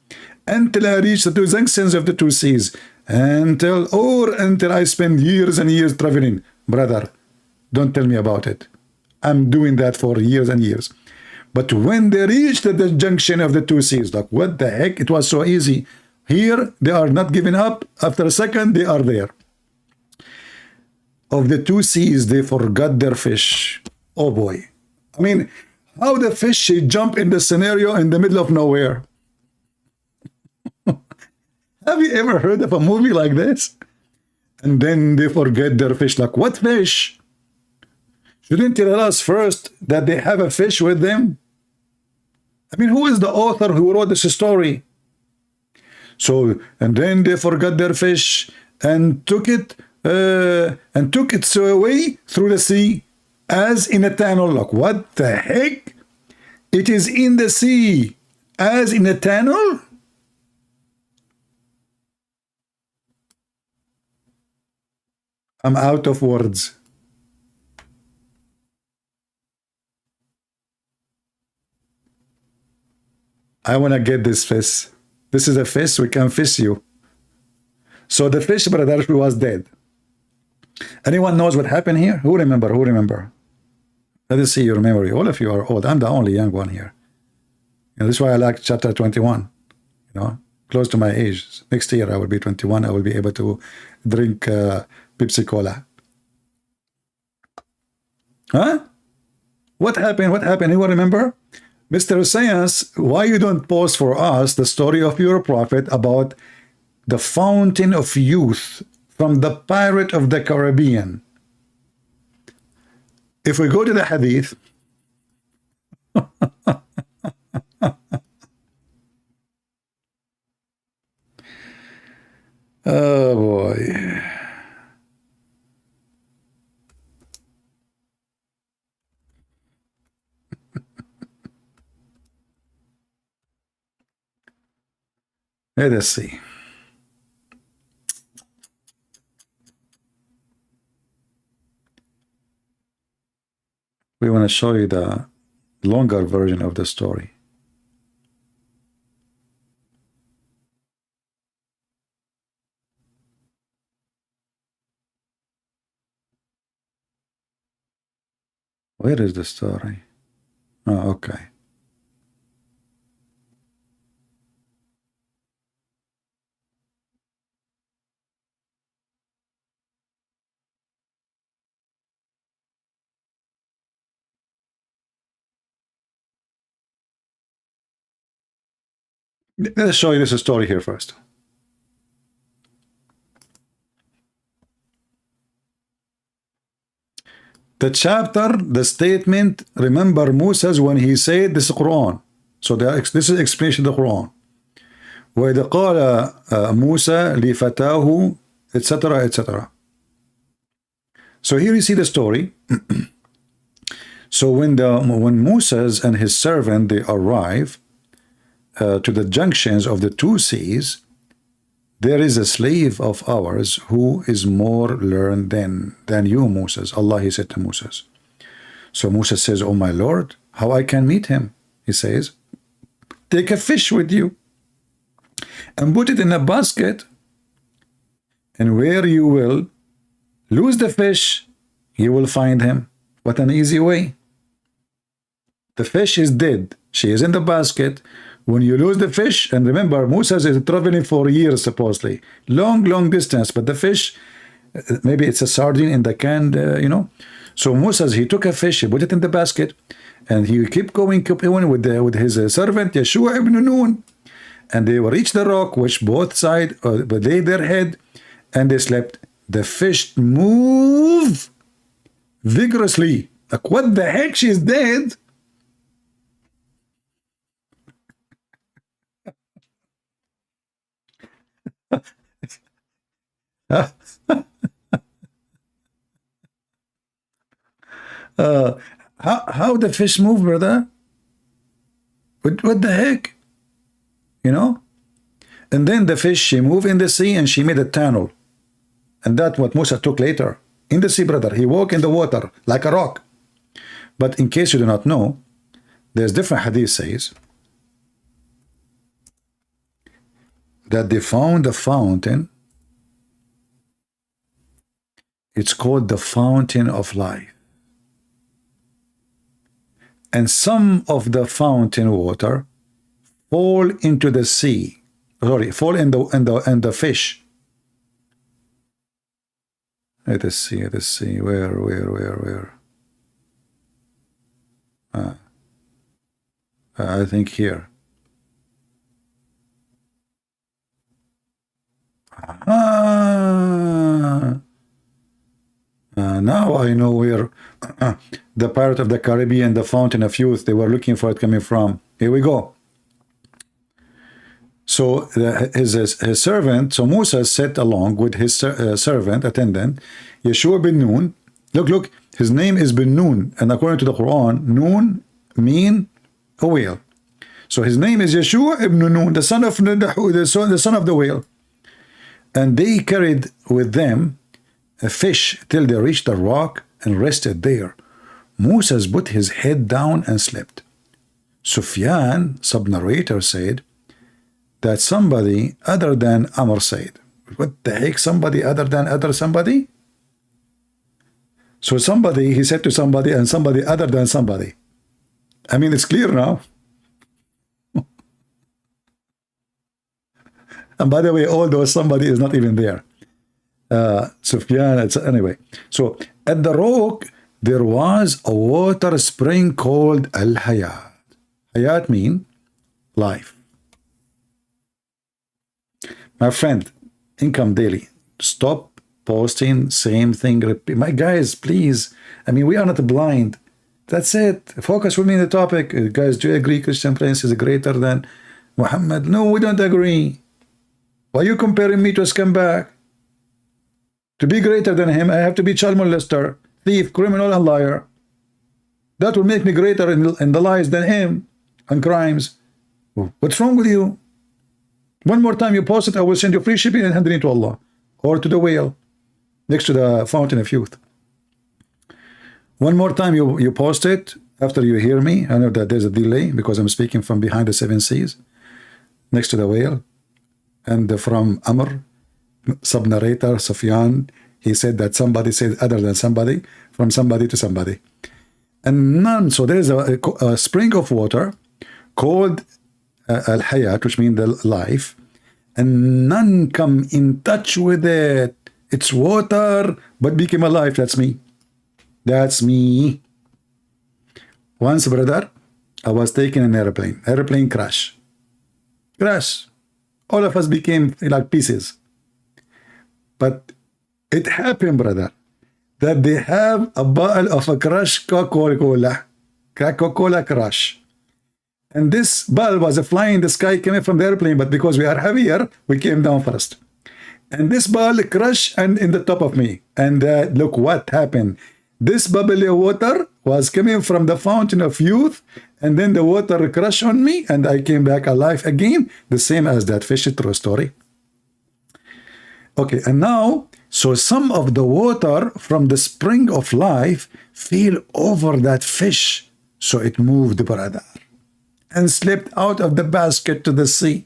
Until I reach the two junctions of the two seas. Until I spend years and years traveling. Brother, don't tell me about it. I'm doing that for years and years. But when they reached the junction of the two seas, like, what the heck? It was so easy. Here, they are not giving up. After a second, they are there. Of the two seas, they forgot their fish. Oh boy. I mean, how the fish should jump in the scenario in the middle of nowhere? Have you ever heard of a movie like this? And then they forget their fish. Like, what fish? Shouldn't you tell us first that they have a fish with them? I mean, who is the author who wrote this story? So, and then they forgot their fish and took it away through the sea as in a tunnel. Look, what the heck? It is in the sea as in a tunnel? I'm out of words. I want to get this fish. This is a fish, we can fish you. So the fish, brother, was dead. Anyone knows what happened here? Who remember? Who remember? Let us see your memory. All of you are old. I'm the only young one here. This is why I like chapter 21. You know, close to my age. Next year I will be 21. I will be able to drink Pepsi Cola. Huh? What happened? What happened? Anyone remember? Mr. Science, why you don't post for us the story of your prophet about the fountain of youth from the Pirate of the Caribbean? If we go to the hadith, oh boy. Let us see. We want to show you the longer version of the story. Where is the story? Oh, okay. Let's show you this story here first. The chapter, the statement, remember Moses when he said this is Quran. So this is explanation of the Quran. وَإِذْ قَالَ مُوسَى لِفَتَاهُ etc. etc. So here you see the story. So when Moses and his servant, they arrive to the junctions of the two seas, there is a slave of ours who is more learned than you, Moses. Allah, he said to Moses. So Moses says, oh my Lord, how I can meet him? He says, take a fish with you and put it in a basket, and where you will lose the fish, you will find him. What an easy way. The fish is dead. She is in the basket. When you lose the fish, and remember, Moses is traveling for years, supposedly. Long distance, but the fish, maybe it's a sardine in the can, you know. So Moses, he took a fish, he put it in the basket, and he kept going with his servant, Yeshua ibn Nun. And they reached the rock, which both sides laid their head, and they slept. The fish moved vigorously. Like, what the heck? She's dead. How the fish move, brother? What the heck? You know? And then the fish, she moved in the sea and she made a tunnel. And that's what Musa took later. In the sea, brother, he walked in the water like a rock. But in case you do not know, there's different hadith says that they found a fountain. It's called the fountain of life. And some of the fountain water fall into the sea. Sorry, fall in the fish. Let us see. Where? I think here. Now I know where the Pirate of the Caribbean, the Fountain of Youth, they were looking for it coming from. Here we go. So his servant, so Musa sat along with his servant, attendant, Yeshua bin Nun. Look, his name is bin Nun, and according to the Quran, Nun mean a whale. So his name is Yeshua ibn Nun, the son of the whale. And they carried with them a fish till they reached the rock and rested there. Moses put his head down and slept. Sufyan, sub-narrator, said that somebody other than Amr said. What the heck? Somebody other than somebody? So somebody, he said to somebody, and somebody other than somebody. I mean, it's clear now. And by the way, although somebody is not even there. Sufyan, anyway. So at the rock, there was a water spring called Al-Hayat. Hayat mean life. My friend, Income Daily, stop posting same thing. Repeat. My guys, please. I mean, we are not blind. That's it. Focus with me on the topic. Guys, do you agree Christian Prince is greater than Muhammad? No, we don't agree. Why are you comparing me to a scumbag? To be greater than him, I have to be child molester, thief, criminal, and liar. That will make me greater in the lies than him and crimes. What's wrong with you? One more time you post it, I will send you free shipping and hand it to Allah or to the whale next to the fountain of youth. One more time you post it after you hear me. I know that there's a delay because I'm speaking from behind the 7 seas next to the whale. And from Amr, sub-narrator, Sufyan, he said that somebody said other than somebody, from somebody to somebody. And none, so there is a spring of water called Al-Hayat, which means the life, and none come in touch with it. It's water, but became alive. That's me. That's me. Once, brother, I was taking an airplane crash. All of us became like pieces. But it happened, brother, that they have a bottle of a crushed Coca-Cola crush. And this bottle was flying in the sky, coming from the airplane, but because we are heavier, we came down first. And this bottle crushed and in the top of me. And look what happened. This bubbly water was coming from the fountain of youth, and then the water crushed on me, and I came back alive again, the same as that fish. True story. Okay, and now, so some of the water from the spring of life fell over that fish, so it moved, brother, and slipped out of the basket to the sea.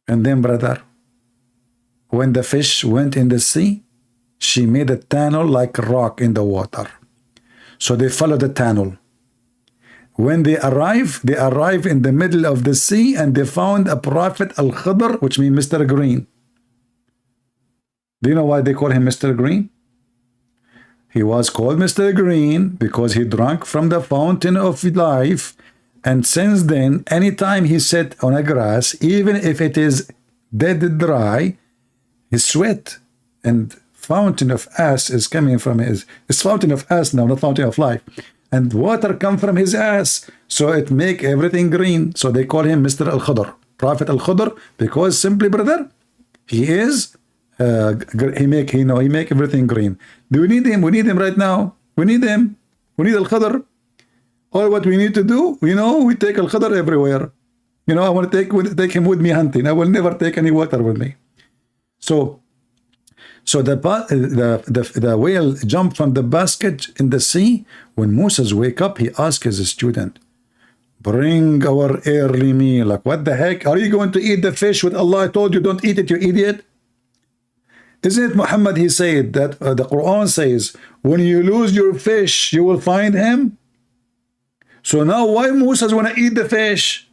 And then, brother, when the fish went in the sea, she made a tunnel like a rock in the water. So they followed the tunnel. When they arrive in the middle of the sea, and they found a prophet Al-Khidr, which means Mr. Green. Do you know why they call him Mr. Green? He was called Mr. Green because he drank from the fountain of life, and since then, anytime he sat on a grass, even if it is dead dry, his sweat and fountain of ass is coming from his. It's fountain of ass now, not fountain of life. And water come from his ass, so it make everything green. So they call him Mr. Al-Khidr, Prophet Al-Khidr, because simply, brother, he is he make everything green. Do we need him? We need him right now. We need him. We need Al-Khidr. All what we need to do, we take Al-Khidr everywhere. I want to take him with me hunting. I will never take any water with me. So the whale jumped from the basket in the sea. When Moses wake up, he asked his student, bring our early meal. Like, what the heck? Are you going to eat the fish with Allah told you don't eat it, you idiot? Isn't it Muhammad, he said that the Quran says, when you lose your fish, you will find him? So now why Moses want to eat the fish?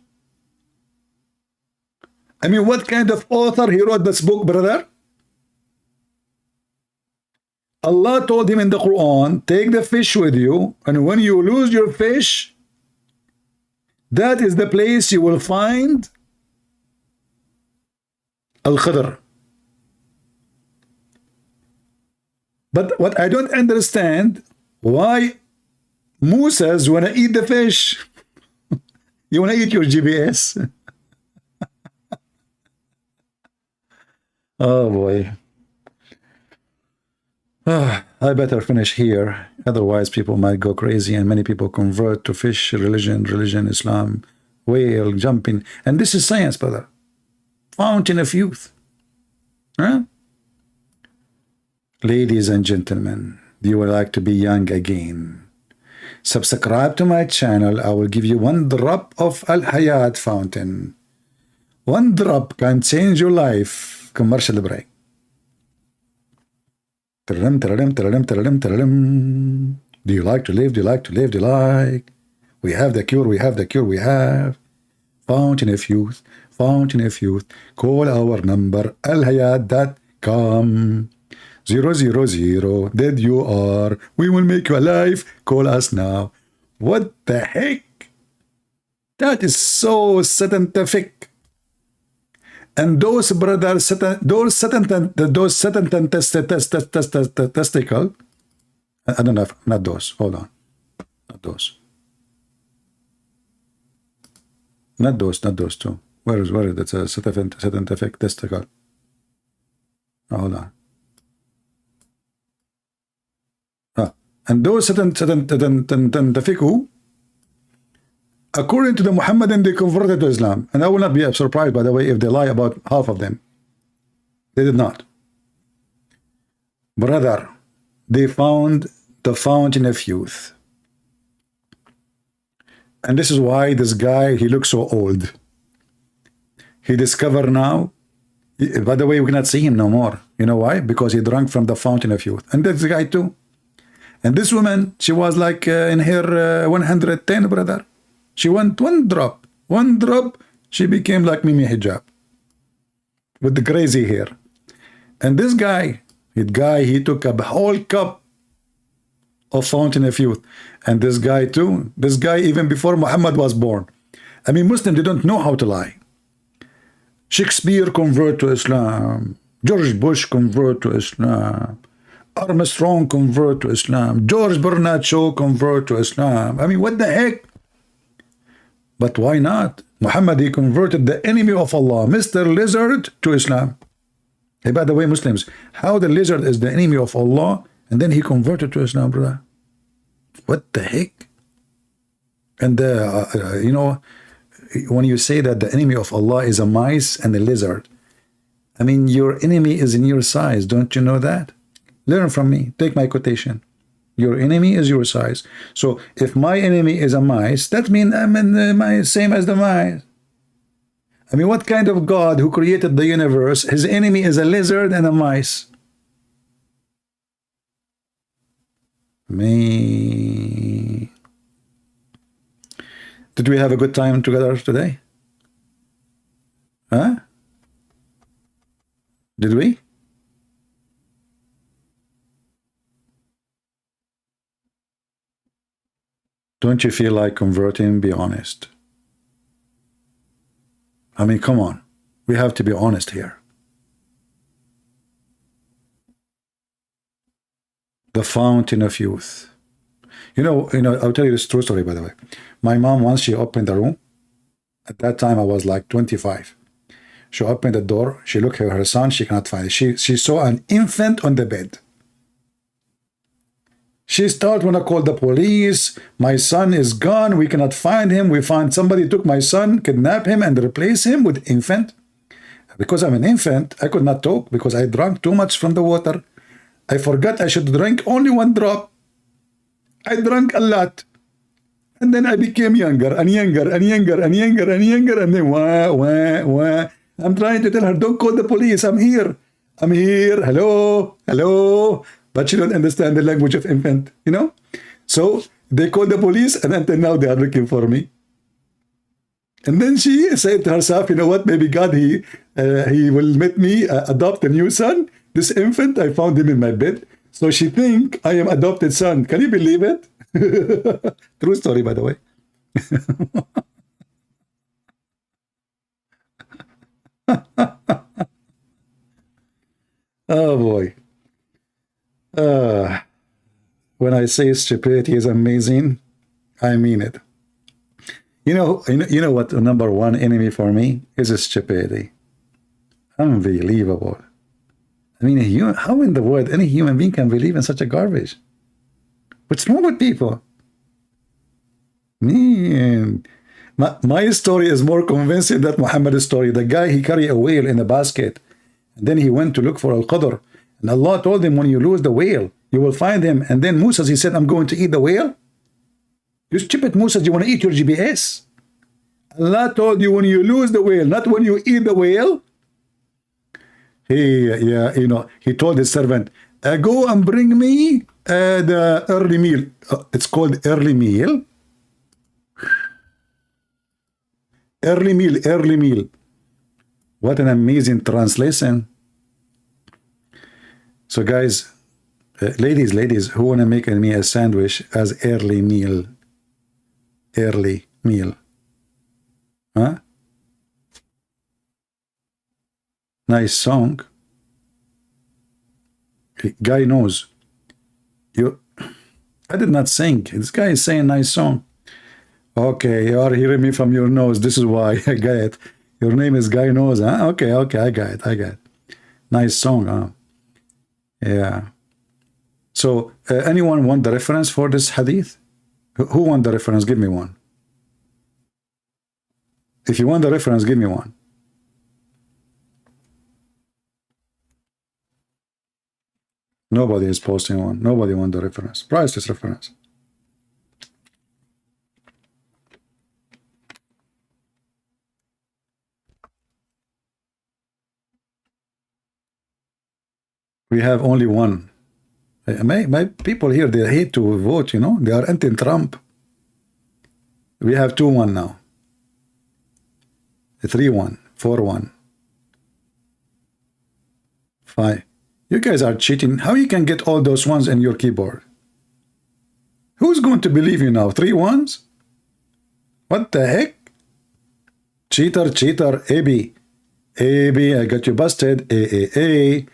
I mean, what kind of author he wrote this book, brother? Allah told him in the Quran, take the fish with you, and when you lose your fish, that is the place you will find Al-Khidr. But what I don't understand, why Moses want to eat the fish? You want to eat your GPS? Oh boy. I better finish here. Otherwise, people might go crazy and many people convert to fish, religion, Islam, whale, jumping. And this is science, brother. Fountain of youth. Huh? Ladies and gentlemen, do you would like to be young again? Subscribe to my channel. I will give you 1 drop of Al Hayat fountain. 1 drop can change your life. Commercial break. Do you like to live? Do you like to live? Do you like? We have the cure. We have the cure. We have fountain of youth. Fountain of youth. Call our number alhayat.com 000. Dead you are. We will make you alive. Call us now. What the heck? That is so scientific. And those brothers, those testicle. I don't know, not those. Hold on, not those. Not those two. Where is that's a scientific testicle? Hold on. And those scientific who? According to the Muhammadan, they converted to Islam. And I will not be surprised, by the way, if they lie about half of them. They did not. Brother, they found the fountain of youth. And this is why this guy, he looks so old. He discovered now, by the way, we cannot see him no more. You know why? Because he drank from the fountain of youth. And that's the guy too. And this woman, she was like in her 110, brother. She went 1 drop. 1 drop, she became like Mimi Hijab. With the crazy hair. And this guy, he took a whole cup of fountain of youth. And this guy too, this guy even before Muhammad was born. I mean, Muslims, they don't know how to lie. Shakespeare convert to Islam. George Bush convert to Islam. Armstrong convert to Islam. George Bernard Shaw convert to Islam. I mean, what the heck? But why not? Muhammad, he converted the enemy of Allah, Mr. Lizard, to Islam. Hey, by the way, Muslims, how the lizard is the enemy of Allah, and then he converted to Islam, brother? What the heck? And, you know, when you say that the enemy of Allah is a mice and a lizard, I mean, your enemy is in your size. Don't you know that? Learn from me. Take my quotation. Your enemy is your size. So if my enemy is a mice, that means I'm in the same as the mice. I mean, what kind of God who created the universe, his enemy is a lizard and a mice? Me. Did we have a good time together today? Huh? Did we? Don't you feel like converting? Be honest. I mean, come on. We have to be honest here. The fountain of youth. You know, I'll tell you this true story, by the way. My mom, once she opened the room, at that time I was like 25. She opened the door, she looked at her son, she cannot find it. She saw an infant on the bed. She started when I called the police. My son is gone. We cannot find him. We find somebody took my son, kidnapped him, and replaced him with infant. Because I'm an infant, I could not talk because I drank too much from the water. I forgot I should drink only 1 drop. I drank a lot. And then I became younger and younger and younger and younger and younger. And then wah. I'm trying to tell her, don't call the police. I'm here. I'm here. Hello. Hello. But she don't understand the language of infant, you know? So they called the police, and until now they are looking for me. And then she said to herself, you know what, maybe God, he will let me adopt a new son. This infant, I found him in my bed. So she think I am adopted son. Can you believe it? True story, by the way. Oh boy. When I say stupidity is amazing, I mean it. You know what the number one enemy for me is stupidity. Unbelievable. I mean, how in the world any human being can believe in such a garbage? What's wrong with people? Man, my story is more convincing than Muhammad's story. The guy, he carried a whale in a basket, and then he went to look for Al-Qadr, and Allah told him, when you lose the whale, you will find him. And then Musa, he said, I'm going to eat the whale. You stupid Musa, do you want to eat your GPS? Allah told you when you lose the whale, not when you eat the whale. He told his servant, go and bring me the early meal. It's called early meal. Early meal. What an amazing translation. So guys, ladies who want to make me a sandwich as early meal. Huh? Nice song. Guy knows. I did not sing. This guy is saying nice song. Okay, you are hearing me from your nose. This is why. I get it. Your name is Guy Knows, huh? Okay, I got it. Nice song, huh? Yeah. So, anyone want the reference for this hadith? Who want the reference? Give me one. If you want the reference, give me one. Nobody is posting one. Nobody want the reference. Priceless reference. We have only one. My people here, they hate to vote, you know. They are anti-Trump. We have 2-1 now. 3-1, 4-1, 5. You guys are cheating. How you can get all those ones in your keyboard? Who's going to believe you now? 3 ones? What the heck? Cheater, AB, I got you busted. A,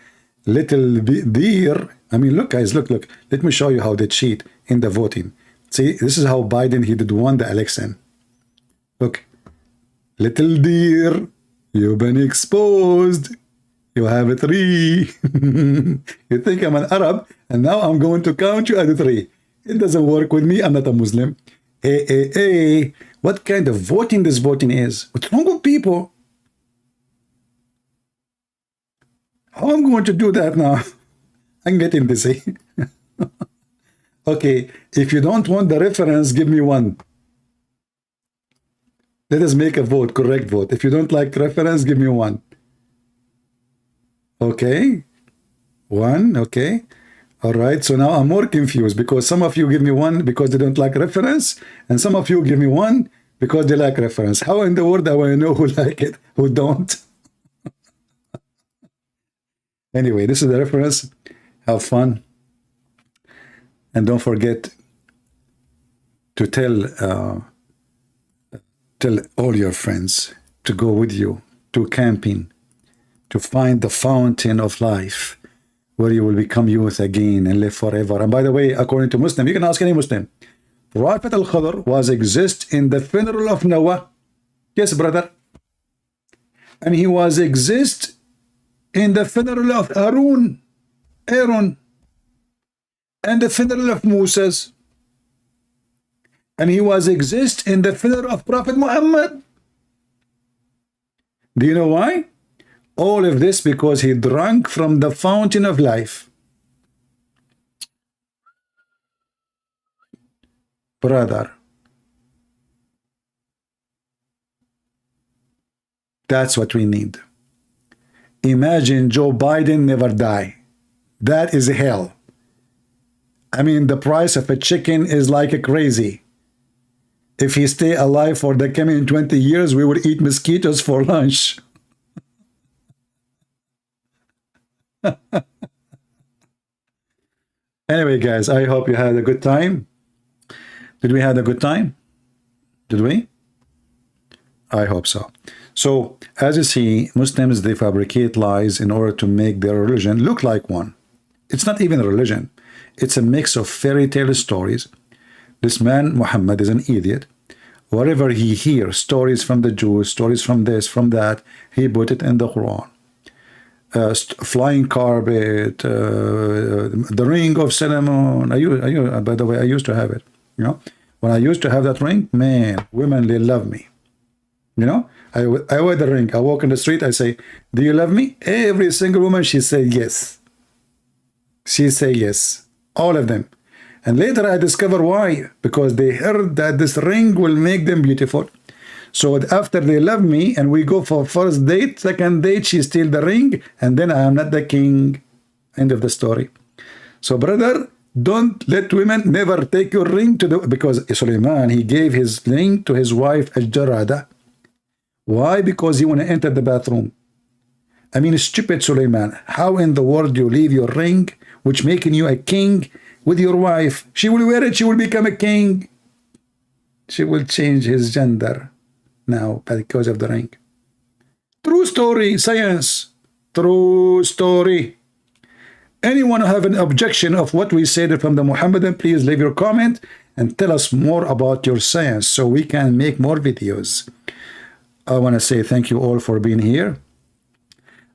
little deer. I mean, look, guys, look. Let me show you how they cheat in the voting. See, this is how Biden, he did won the election. Look. Little deer, you've been exposed. You have a 3. You think I'm an Arab, and now I'm going to count you at 3. It doesn't work with me. I'm not a Muslim. What kind of voting this voting is? What's wrong with people? How am I going to do that now? I'm getting busy. Okay, if you don't want the reference, give me one. Let us make a vote, correct vote. If you don't like reference, give me one. Okay. 1, okay. All right, so now I'm more confused because some of you give me 1 because they don't like reference, and some of you give me 1 because they like reference. How in the world do I know who like it, who don't? Anyway, this is the reference. Have fun. And don't forget to tell all your friends to go with you to camping, to find the fountain of life where you will become youth again and live forever. And by the way, according to Muslim, you can ask any Muslim, Prophet Al-Khadr was exist in the funeral of Noah. Yes, brother. And he was exist in the funeral of Aaron, and the funeral of Moses. And he was exist in the funeral of Prophet Muhammad. Do you know why? All of this because he drank from the fountain of life. Brother, that's what we need. Imagine Joe Biden never die. That is hell. I mean, the price of a chicken is like a crazy. If he stay alive for the coming 20 years, we will eat mosquitoes for lunch. Anyway, guys, I hope you had a good time. Did we have a good time? Did we? I hope so. So, as you see, Muslims, they fabricate lies in order to make their religion look like one. It's not even a religion. It's a mix of fairy tale stories. This man, Muhammad, is an idiot. Whatever he hears, stories from the Jews, stories from this, from that, he put it in the Quran. Flying carpet, the ring of Solomon. By the way, I used to have it. You know, when I used to have that ring, man, women, they love me. You know, I wear the ring. I walk in the street, I say, do you love me? Every single woman, she say yes. She say yes. All of them. And later I discover why. Because they heard that this ring will make them beautiful. So after they love me and we go for first date, second date, she steal the ring, and then I am not the king. End of the story. So brother, don't let women never take your ring to the, because Suleiman, he gave his ring to his wife Al-Jarada. Why? Because he want to enter the bathroom. I mean, stupid Suleiman. How in the world you leave your ring, which making you a king, with your wife? She will wear it, she will become a king. She will change his gender now because of the ring. True story, science. True story. Anyone who have an objection of what we said from the Muhammadan, please leave your comment and tell us more about your science so we can make more videos. I want to say thank you all for being here.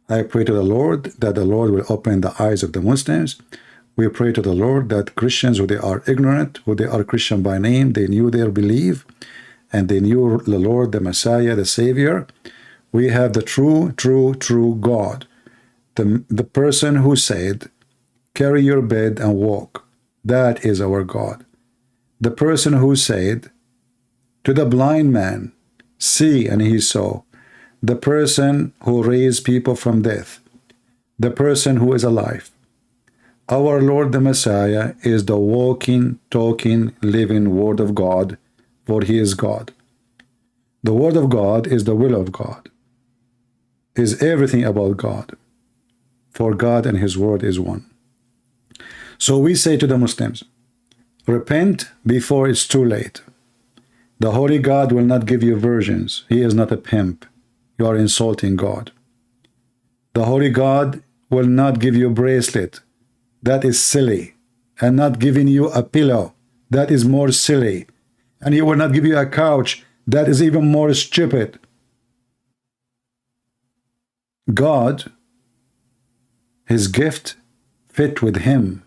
I pray to the Lord that the Lord will open the eyes of the Muslims. We pray to the Lord that Christians, who they are ignorant, who they are Christian by name, they knew their belief, and they knew the Lord, the Messiah, the Savior. We have the true God. The person who said, carry your bed and walk. That is our God. The person who said to the blind man, see, and he saw. The person who raised people from death. The person who is alive. Our Lord the Messiah is the walking, talking, living Word of God, for He is God. The Word of God is the will of God, is everything about God, for God and His Word is one. So we say to the Muslims, repent before it's too late. The Holy God will not give you virgins. He is not a pimp. You are insulting God. The Holy God will not give you a bracelet. That is silly. And not giving you a pillow. That is more silly. And He will not give you a couch. That is even more stupid. God, His gift fit with Him.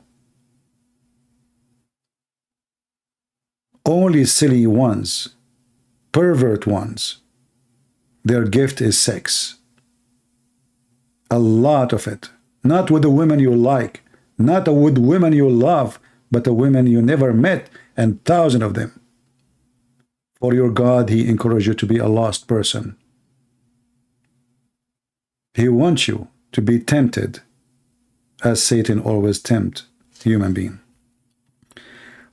Only silly ones, pervert ones, their gift is sex. A lot of it. Not with the women you like, not with women you love, but the women you never met, and thousands of them. For your God, He encourages you to be a lost person. He wants you to be tempted, as Satan always tempts human being.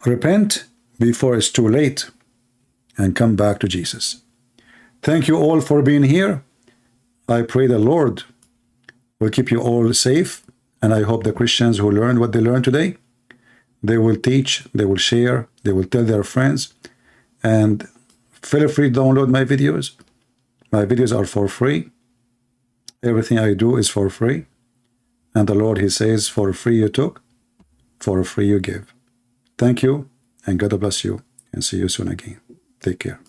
Repent before it's too late, and come back to Jesus. Thank you all for being here. I pray the Lord will keep you all safe, and I hope the Christians who learned what they learned today, they will teach, they will share, they will tell their friends, and feel free to download my videos. My videos are for free. Everything I do is for free. And the Lord, He says, for free you took, for free you give. Thank you. And God bless you, and see you soon again. Take care.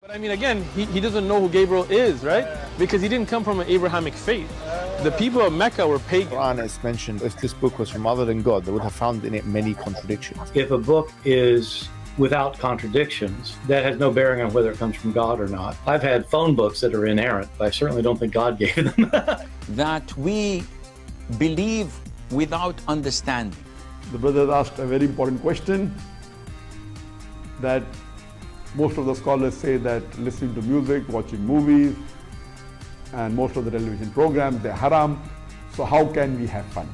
But I mean, again, he doesn't know who Gabriel is, right? Because he didn't come from an Abrahamic faith. The people of Mecca were pagan. Quran is mentioned. If this book was from other than God, they would have found in it many contradictions. If a book is without contradictions, that has no bearing on whether it comes from God or not. I've had phone books that are inerrant, but I certainly don't think God gave them. That we believe without understanding. The brother asked a very important question, that most of the scholars say that listening to music, watching movies, and most of the television programs, they're haram. So how can we have fun?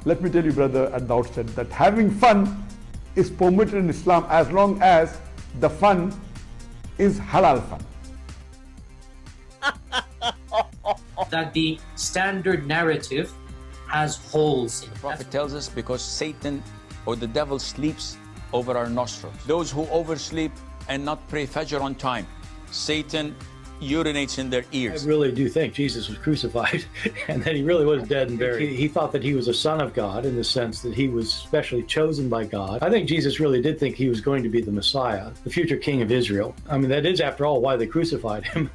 Let me tell you, brother, at the outset, that having fun is permitted in Islam as long as the fun is halal fun. That the standard narrative has holes in it. The Prophet tells us because Satan or the devil sleeps over our nostrils. Those who oversleep and not pray Fajr on time, Satan urinates in their ears. I really do think Jesus was crucified and that he really was dead and buried. He thought that he was a son of God in the sense that he was specially chosen by God. I think Jesus really did think he was going to be the Messiah, the future king of Israel. I mean, that is, after all, why they crucified him,